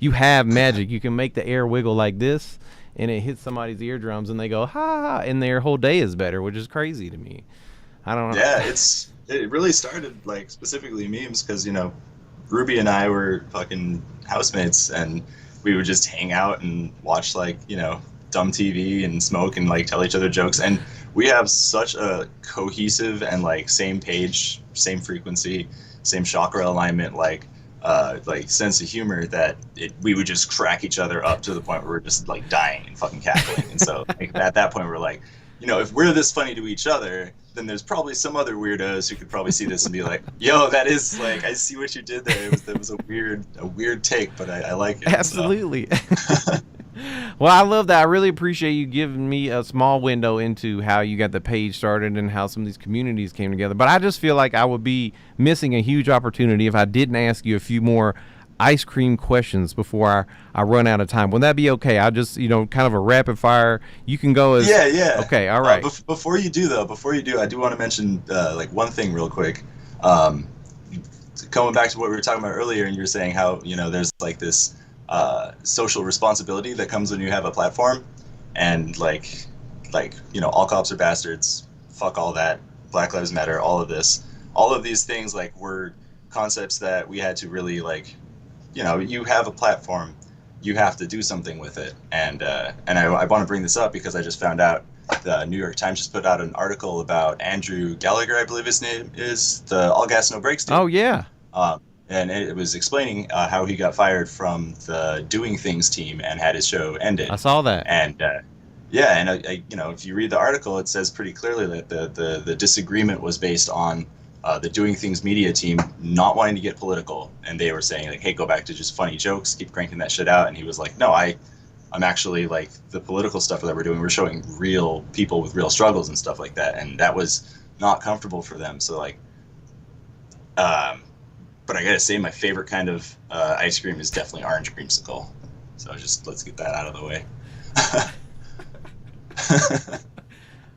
you have magic. You can make the air wiggle like this, and it hits somebody's eardrums, and they go, ha, and their whole day is better, which is crazy to me. I don't know. Yeah, it really started specifically memes, because Ruby and I were fucking housemates, and we would just hang out and watch dumb TV and smoke and tell each other jokes. And we have such a cohesive and same page, same frequency, same chakra alignment, sense of humor that we would just crack each other up to the point where we're just dying and fucking cackling. And so at that point we're if we're this funny to each other, then there's probably some other weirdos who could probably see this and be like, yo, that is I see what you did there. That was a weird take, but I like it. Absolutely. So. Well, I love that. I really appreciate you giving me a small window into how you got the page started and how some of these communities came together. But I just feel like I would be missing a huge opportunity if I didn't ask you a few more ice cream questions before I run out of time. Would that be okay? I'll just, kind of a rapid fire. You can go as... Yeah. Okay, all right. Before you do, I do want to mention one thing real quick. Coming back to what we were talking about earlier, and you were saying how, there's this social responsibility that comes when you have a platform, and all cops are bastards, fuck all that, Black Lives Matter, all of these things were concepts that we had to really you have a platform, you have to do something with it. And I want to bring this up because I just found out the New York Times just put out an article about Andrew Gallagher, I believe his name is, the All Gas No Brakes dude. Oh yeah. And it was explaining how he got fired from the Doing Things team and had his show ended. I saw that. And if you read the article, it says pretty clearly that the disagreement was based on the Doing Things media team not wanting to get political, and they were saying hey, go back to just funny jokes, keep cranking that shit out. And he was like, no, I'm actually the political stuff that we're doing, we're showing real people with real struggles and stuff like that, and that was not comfortable for them. So but I gotta say, my favorite kind of ice cream is definitely orange creamsicle. So let's get that out of the way.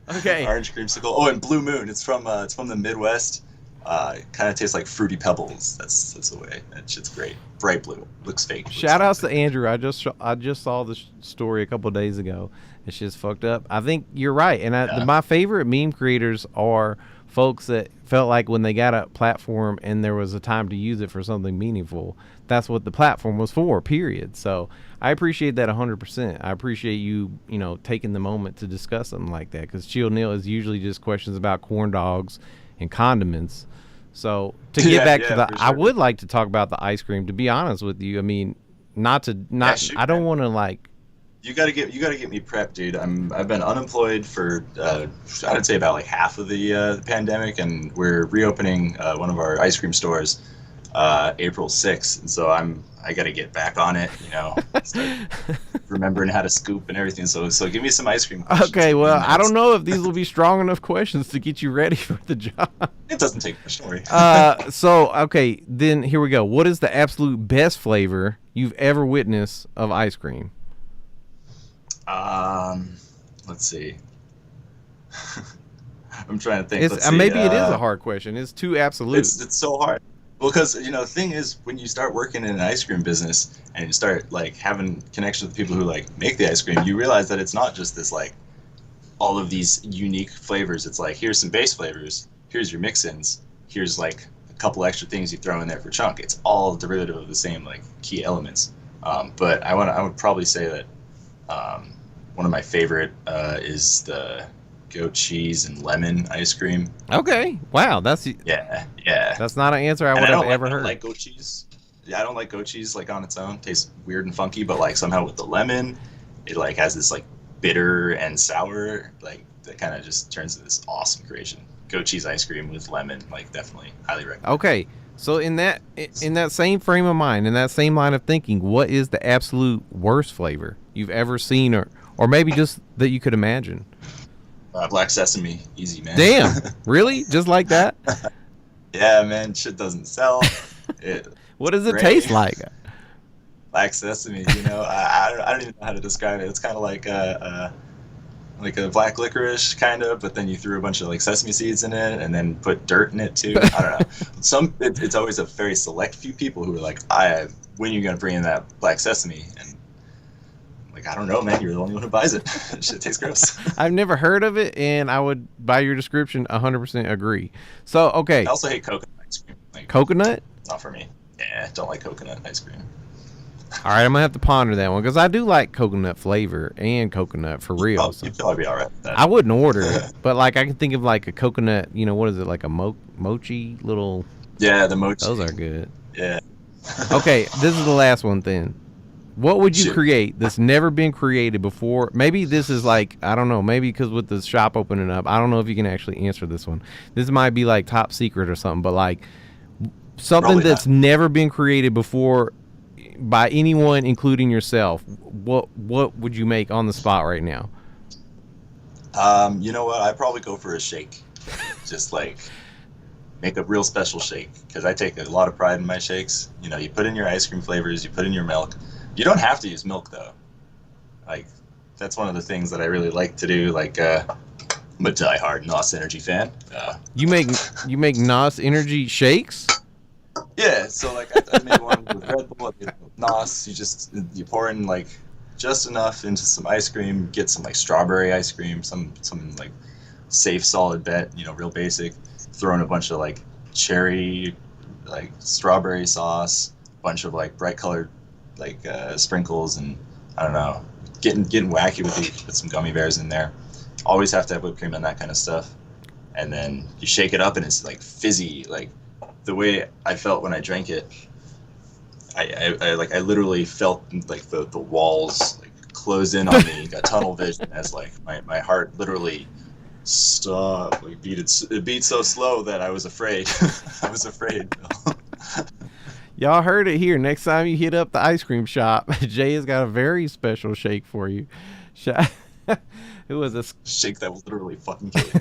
Okay. Orange creamsicle. Oh, and Blue Moon. It's from the Midwest. Kind of tastes like Fruity Pebbles. That's the way. That shit's great. Bright blue. Looks fake. Shout outs to Andrew. I just saw this story a couple of days ago. It's just fucked up. I think you're right. And my favorite meme creators are folks that felt like when they got a platform and there was a time to use it for something meaningful, that's what the platform was for, period. So I appreciate that 100%. I appreciate you, taking the moment to discuss something like that, because Chill Neil is usually just questions about corn dogs and condiments. So to get back to the, I would like to talk about the ice cream, to be honest with you. I mean, I don't want to like. You gotta get me prepped, dude. I've been unemployed for I'd say about like half of the pandemic, and we're reopening one of our ice cream stores April 6th, and so I gotta get back on it, start remembering how to scoop and everything. So give me some ice cream questions. Okay, well, I don't know if these will be strong enough questions to get you ready for the job. It doesn't take much, don't worry. So okay, then here we go. What is the absolute best flavor you've ever witnessed of ice cream? Let's see. I'm trying to think. Maybe it is a hard question. It's too absolute. It's so hard. Well, because the thing is, when you start working in an ice cream business and you start like having connections with people who like make the ice cream, you realize that it's not just this like all of these unique flavors. It's like, here's some base flavors, here's your mix-ins, here's like a couple extra things you throw in there for chunk. It's all derivative of the same like key elements. But I would probably say that one of my favorite is the goat cheese and lemon ice cream. Okay. Wow. That's yeah. That's not an answer I would have ever heard. I don't like goat cheese. Yeah, I don't like goat cheese like on its own. It tastes weird and funky, but like somehow with the lemon, it like has this like bitter and sour, like that kind of just turns into this awesome creation. Goat cheese ice cream with lemon, like definitely highly recommend. Okay. So in that same frame of mind, in that same line of thinking, what is the absolute worst flavor you've ever seen, or maybe just that you could imagine? Black sesame, easy, man. Damn, really? Just like that? Yeah, man, shit doesn't sell. What does it taste like? Black sesame, I don't even know how to describe it. It's kind of like a black licorice, kind of, but then you threw a bunch of like sesame seeds in it, and then put dirt in it too. I don't know. It's always a very select few people who are like, when are you gonna bring in that black sesame? And like, I don't know, man. You're the only one who buys it. Shit tastes gross. I've never heard of it, and I would, by your description, 100% agree. So, okay. I also hate coconut ice cream. Like, coconut? Not for me. Yeah, don't like coconut ice cream. All right, I'm gonna have to ponder that one, because I do like coconut flavor and coconut for real. You'd probably be all right with that. I wouldn't order it, but like I can think of like a coconut. What is it, like a mochi little? Yeah, the mochi. Those are good. Yeah. Okay, this is the last one then. What would you create that's never been created before? Maybe this is like, I don't know, maybe because with the shop opening up, I don't know if you can actually answer this one. This might be like top secret or something, but like something probably that's never been created before by anyone, including yourself. What would you make on the spot right now? You know what? I'd probably go for a shake. Just like make a real special shake, because I take a lot of pride in my shakes. You put in your ice cream flavors, you put in your milk. You don't have to use milk though. Like, that's one of the things that I really like to do. Like, I'm a diehard NOS Energy fan. You make NOS Energy shakes? Yeah. So like, I made one with Red Bull. NOS. You pour in like just enough into some ice cream. Get some like strawberry ice cream. Some like safe solid bet. Real basic. Throw in a bunch of like cherry, like strawberry sauce. Bunch of like bright colored like sprinkles, and I don't know, getting wacky with some gummy bears in there. Always have to have whipped cream and that kind of stuff. And then you shake it up and it's like fizzy, like the way I felt when I drank it. I literally felt like the walls like close in on me, got tunnel vision as like my heart literally stopped. Like it beat so slow that I was afraid. I was afraid. Y'all heard it here. Next time you hit up the ice cream shop, Jay has got a very special shake for you. It was a shake that will literally fucking kill you.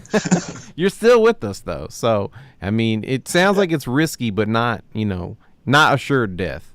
You're still with us though, so I mean, it sounds like it's risky, but not assured death.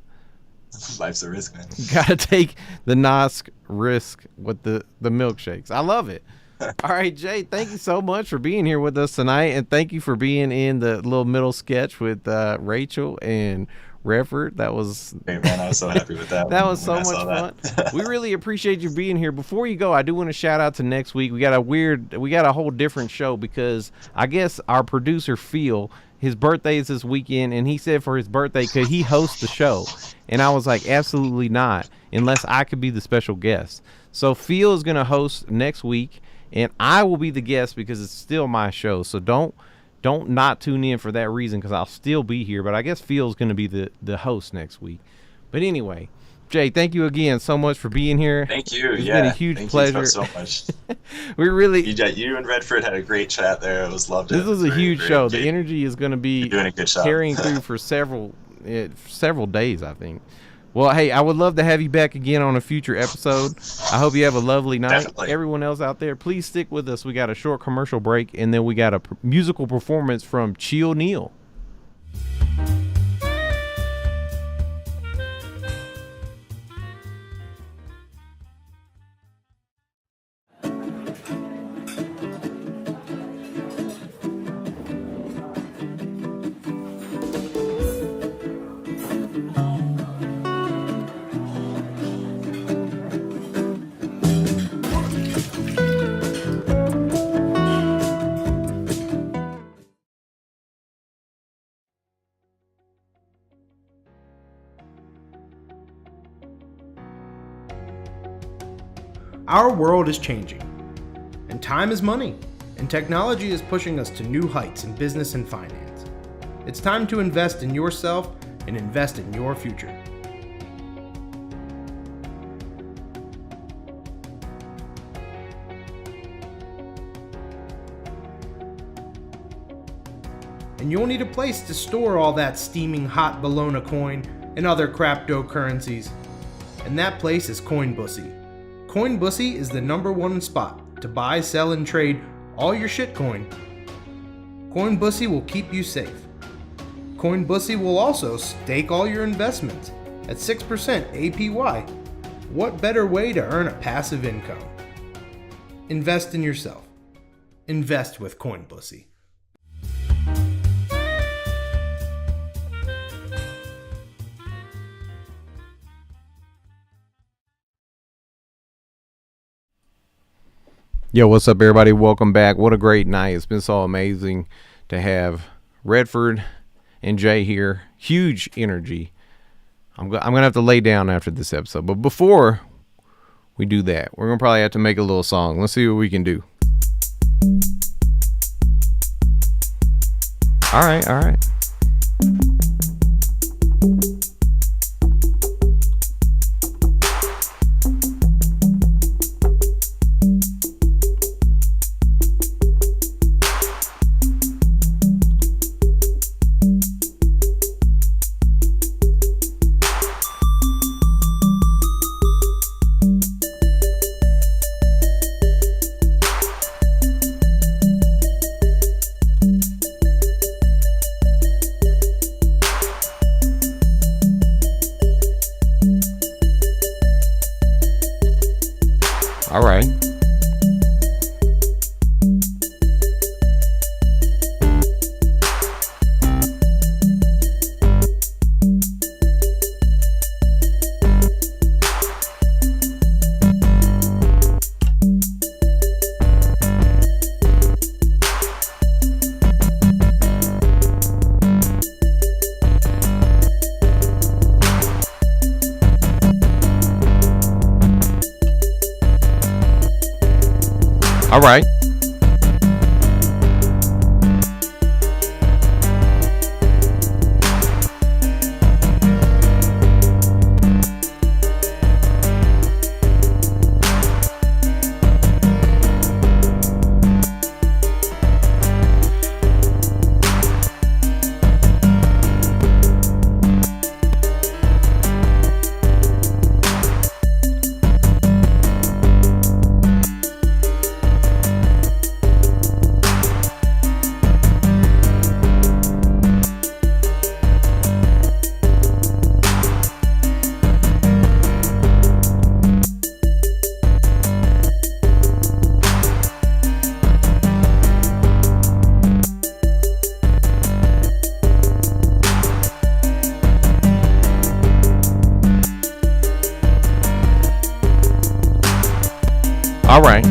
Life's a risk, man. You gotta take the NOS risk with the milkshakes. I love it. All right, Jay, thank you so much for being here with us tonight, and thank you for being in the little middle sketch with Rachel and Redford. That was great, man. I was so happy with that. That was so much fun. We really appreciate you being here. Before you go, I do want to shout out to next week. We got a whole different show because I guess our producer Phil, his birthday is this weekend, and he said for his birthday could he host the show, and I was like, absolutely not, unless I could be the special guest. So Phil is gonna host next week, and I will be the guest because it's still my show. So don't not tune in for that reason because I'll still be here, but I guess Phil's going to be the host next week. But anyway, Jay, thank you again so much for being here. Thank you. It's been a huge pleasure. Thank you so much. We really... You and Redford had a great chat there. It was loved. This was a huge show. The energy is going to be doing a good job. Carrying through for several days, I think. Well, hey, I would love to have you back again on a future episode. I hope you have a lovely night. Definitely. Everyone else out there, please stick with us. We got a short commercial break, and then we got a musical performance from Chill Neal. Our world is changing, and time is money, and technology is pushing us to new heights in business and finance. It's time to invest in yourself and invest in your future. And you'll need a place to store all that steaming hot Bologna coin and other cryptocurrencies. And that place is CoinBussy. CoinBussy is the #1 spot to buy, sell, and trade all your shitcoin. CoinBussy will keep you safe. CoinBussy will also stake all your investments at 6% APY. What better way to earn a passive income? Invest in yourself. Invest with CoinBussy. Yo, what's up, everybody? Welcome back. What a great night. It's been so amazing to have Redford and Jay here. Huge energy. I'm going to have to lay down after this episode. But before we do that, we're going to probably have to make a little song. Let's see what we can do. All right. All right. All right. All right.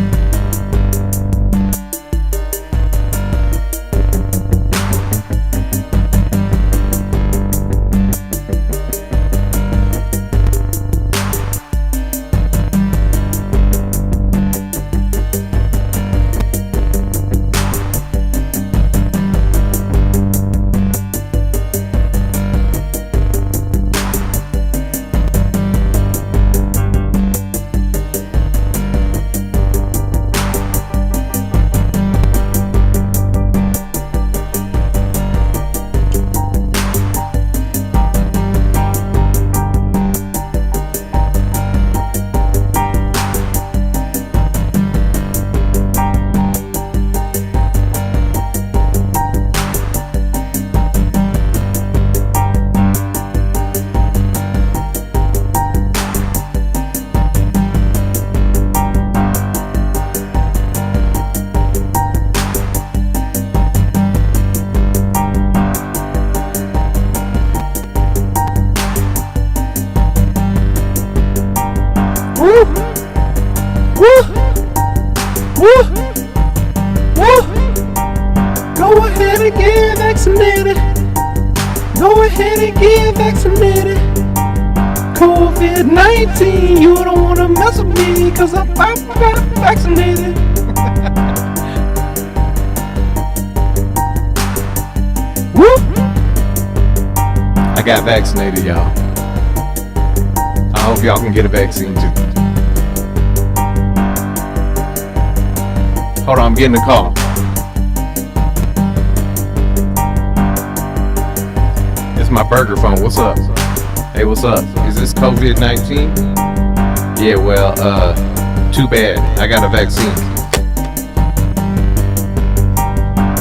Go ahead and get vaccinated. Go ahead and get vaccinated. COVID-19, you don't want to mess with me because I'm vaccinated. Woo! I got vaccinated, y'all. I hope y'all can get a vaccine too. Hold on, I'm getting a call. It's my burger phone. What's up? Hey, what's up? Is this COVID-19? Yeah, well, too bad. I got a vaccine.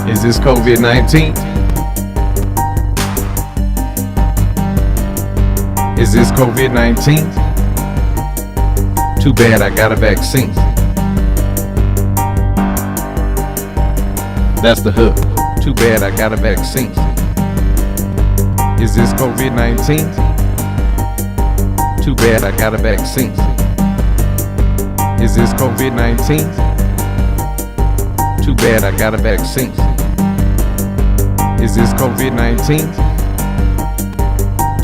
Is this COVID-19? Is this COVID-19? Too bad I got a vaccine. That's the hook. Too bad I got a vaccine. Is this COVID-19? Too bad I got a vaccine. Is this COVID-19? Too bad I got a vaccine. Is this COVID-19?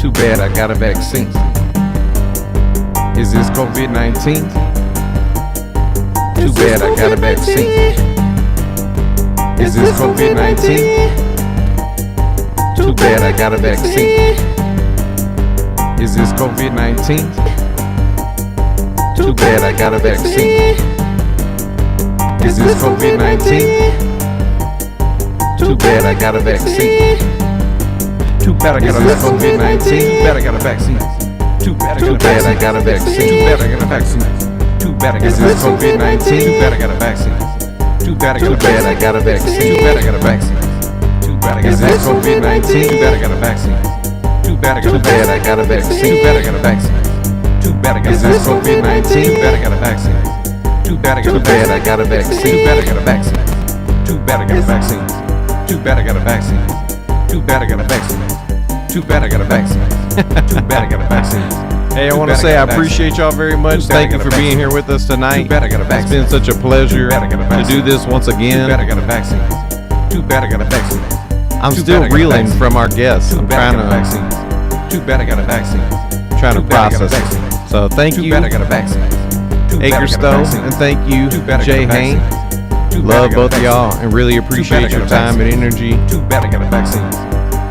Too bad I got a vaccine. Is this COVID-19? Too bad I got a vaccine. Is this COVID-19? Too bad I got a vaccine. Is this COVID-19? Too bad I got a vaccine. Is this COVID-19? Too bad I got a vaccine. Too bad I got a vaccine. Too bad I got a vaccine. Too bad I got a vaccine. Too bad I got a vaccine. Too bad I got a vaccine. Is this COVID-19? Too bad I got a vaccine. Too bad I got a vaccine. Too bad I got a vaccine. Too bad I got a vaccine. Is this COVID-19? Too bad I got a vaccine. Too bad I got a vaccine. Too bad I got a vaccine. Too bad I got a vaccine. Is this COVID-19? Too bad I got a vaccine. Too bad I got a vaccine. Too bad I got a vaccine. Too bad I got a vaccine. Too bad I got a vaccine. Too bad I got a vaccine. Too bad I got a vaccine. Too bad I got a vaccine. Hey, I want to say I appreciate y'all very much. Thank you for being here with us tonight. Too bad I got a vaccine. It's been such a pleasure to do this once again. Too bad I got a vaccine. Too bad I got a vaccine. I'm still reeling from our guests. I'm trying to. Too bad I got a vaccine. Trying to process it. So thank you, Acre Stowe, and thank you, Jay Hain. Love both of y'all and really appreciate your time and energy. Too bad I got a vaccine.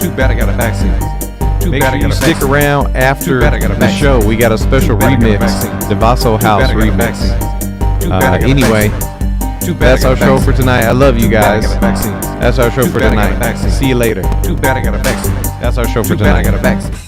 Too bad I got a vaccine. Make sure you stick around after the show. We got a special remix, the Vaso House remix. Anyway, that's our show for tonight. I love you guys. That's our show for tonight. See you later. Too bad I got a vaccine. That's our show for Too bad I tonight. got a vaccine.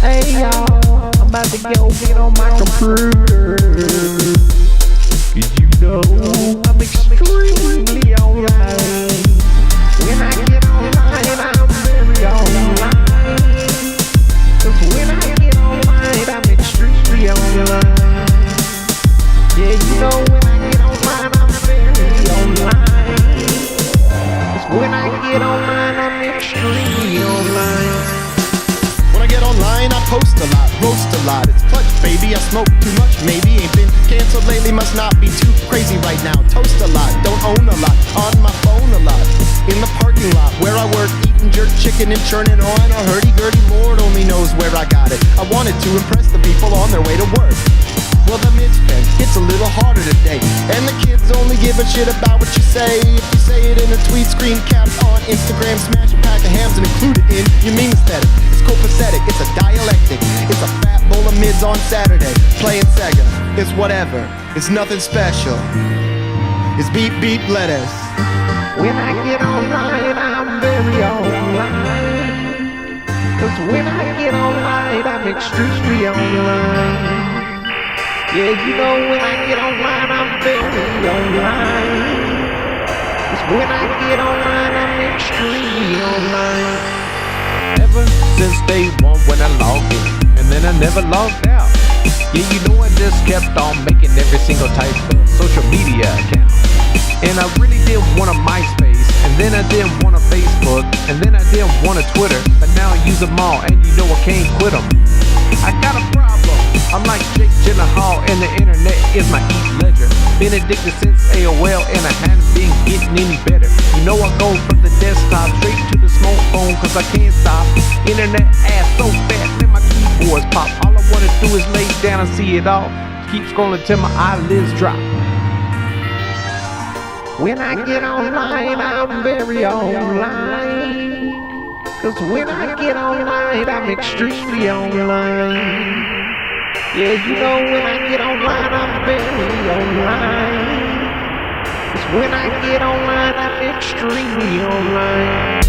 Hey y'all, I'm about to go get on my computer. Cause you know I'm extremely online. When I get online, I'm very online. Cause when I get online, I'm extremely online. Yeah, you know when I get online, I'm very online. Cause when I get online, I'm extremely online. When I get online, I post a lot, roast a lot. It's clutch, baby. I smoke too much, maybe. Ain't been canceled lately, must not be too crazy right now. Toast a lot, don't own a lot. On my phone a lot. In the parking lot where I work, eating jerk chicken and churning on a hurdy-gurdy. Lord only knows where I got it. I wanted to impress the people on their way to work. Well, the mid-pen hits a little harder today, and the kids only give a shit about what you say. If you say it in a tweet, screen caps on Instagram, smash a pack of hams and include it in your meme aesthetic. It's copacetic, it's a dialectic, it's a fat bowl of mids on Saturday, playing Sega. It's whatever, it's nothing special. It's beep beep lettuce. When I get online, I'm very online. Cause when I get online, I'm extremely online. Yeah, you know when I get online, I'm very online. Cause when I get online, I'm extremely online. Ever since day one when I logged in, and then I never logged out. Yeah, you know I just kept on making every single type of social media account. And I really did want a MySpace, and then I didn't want a Facebook, and then I didn't want a Twitter, but now I use them all, and you know I can't quit them. I got a problem. I'm like Jake Gyllenhaal, and the internet is my Heath Ledger. Been addicted since AOL, and I haven't been getting any better. You know I go from the desktop straight to the smartphone, cause I can't stop. Internet ass so fast, man, my keyboards pop. All I wanna do is lay down and see it all. Keep scrolling till my eyelids drop. When I get online, I'm very online. Cause when I get online, I'm extremely online. Yeah, you know when I get online, I'm very online. Cause when I get online, I'm extremely online.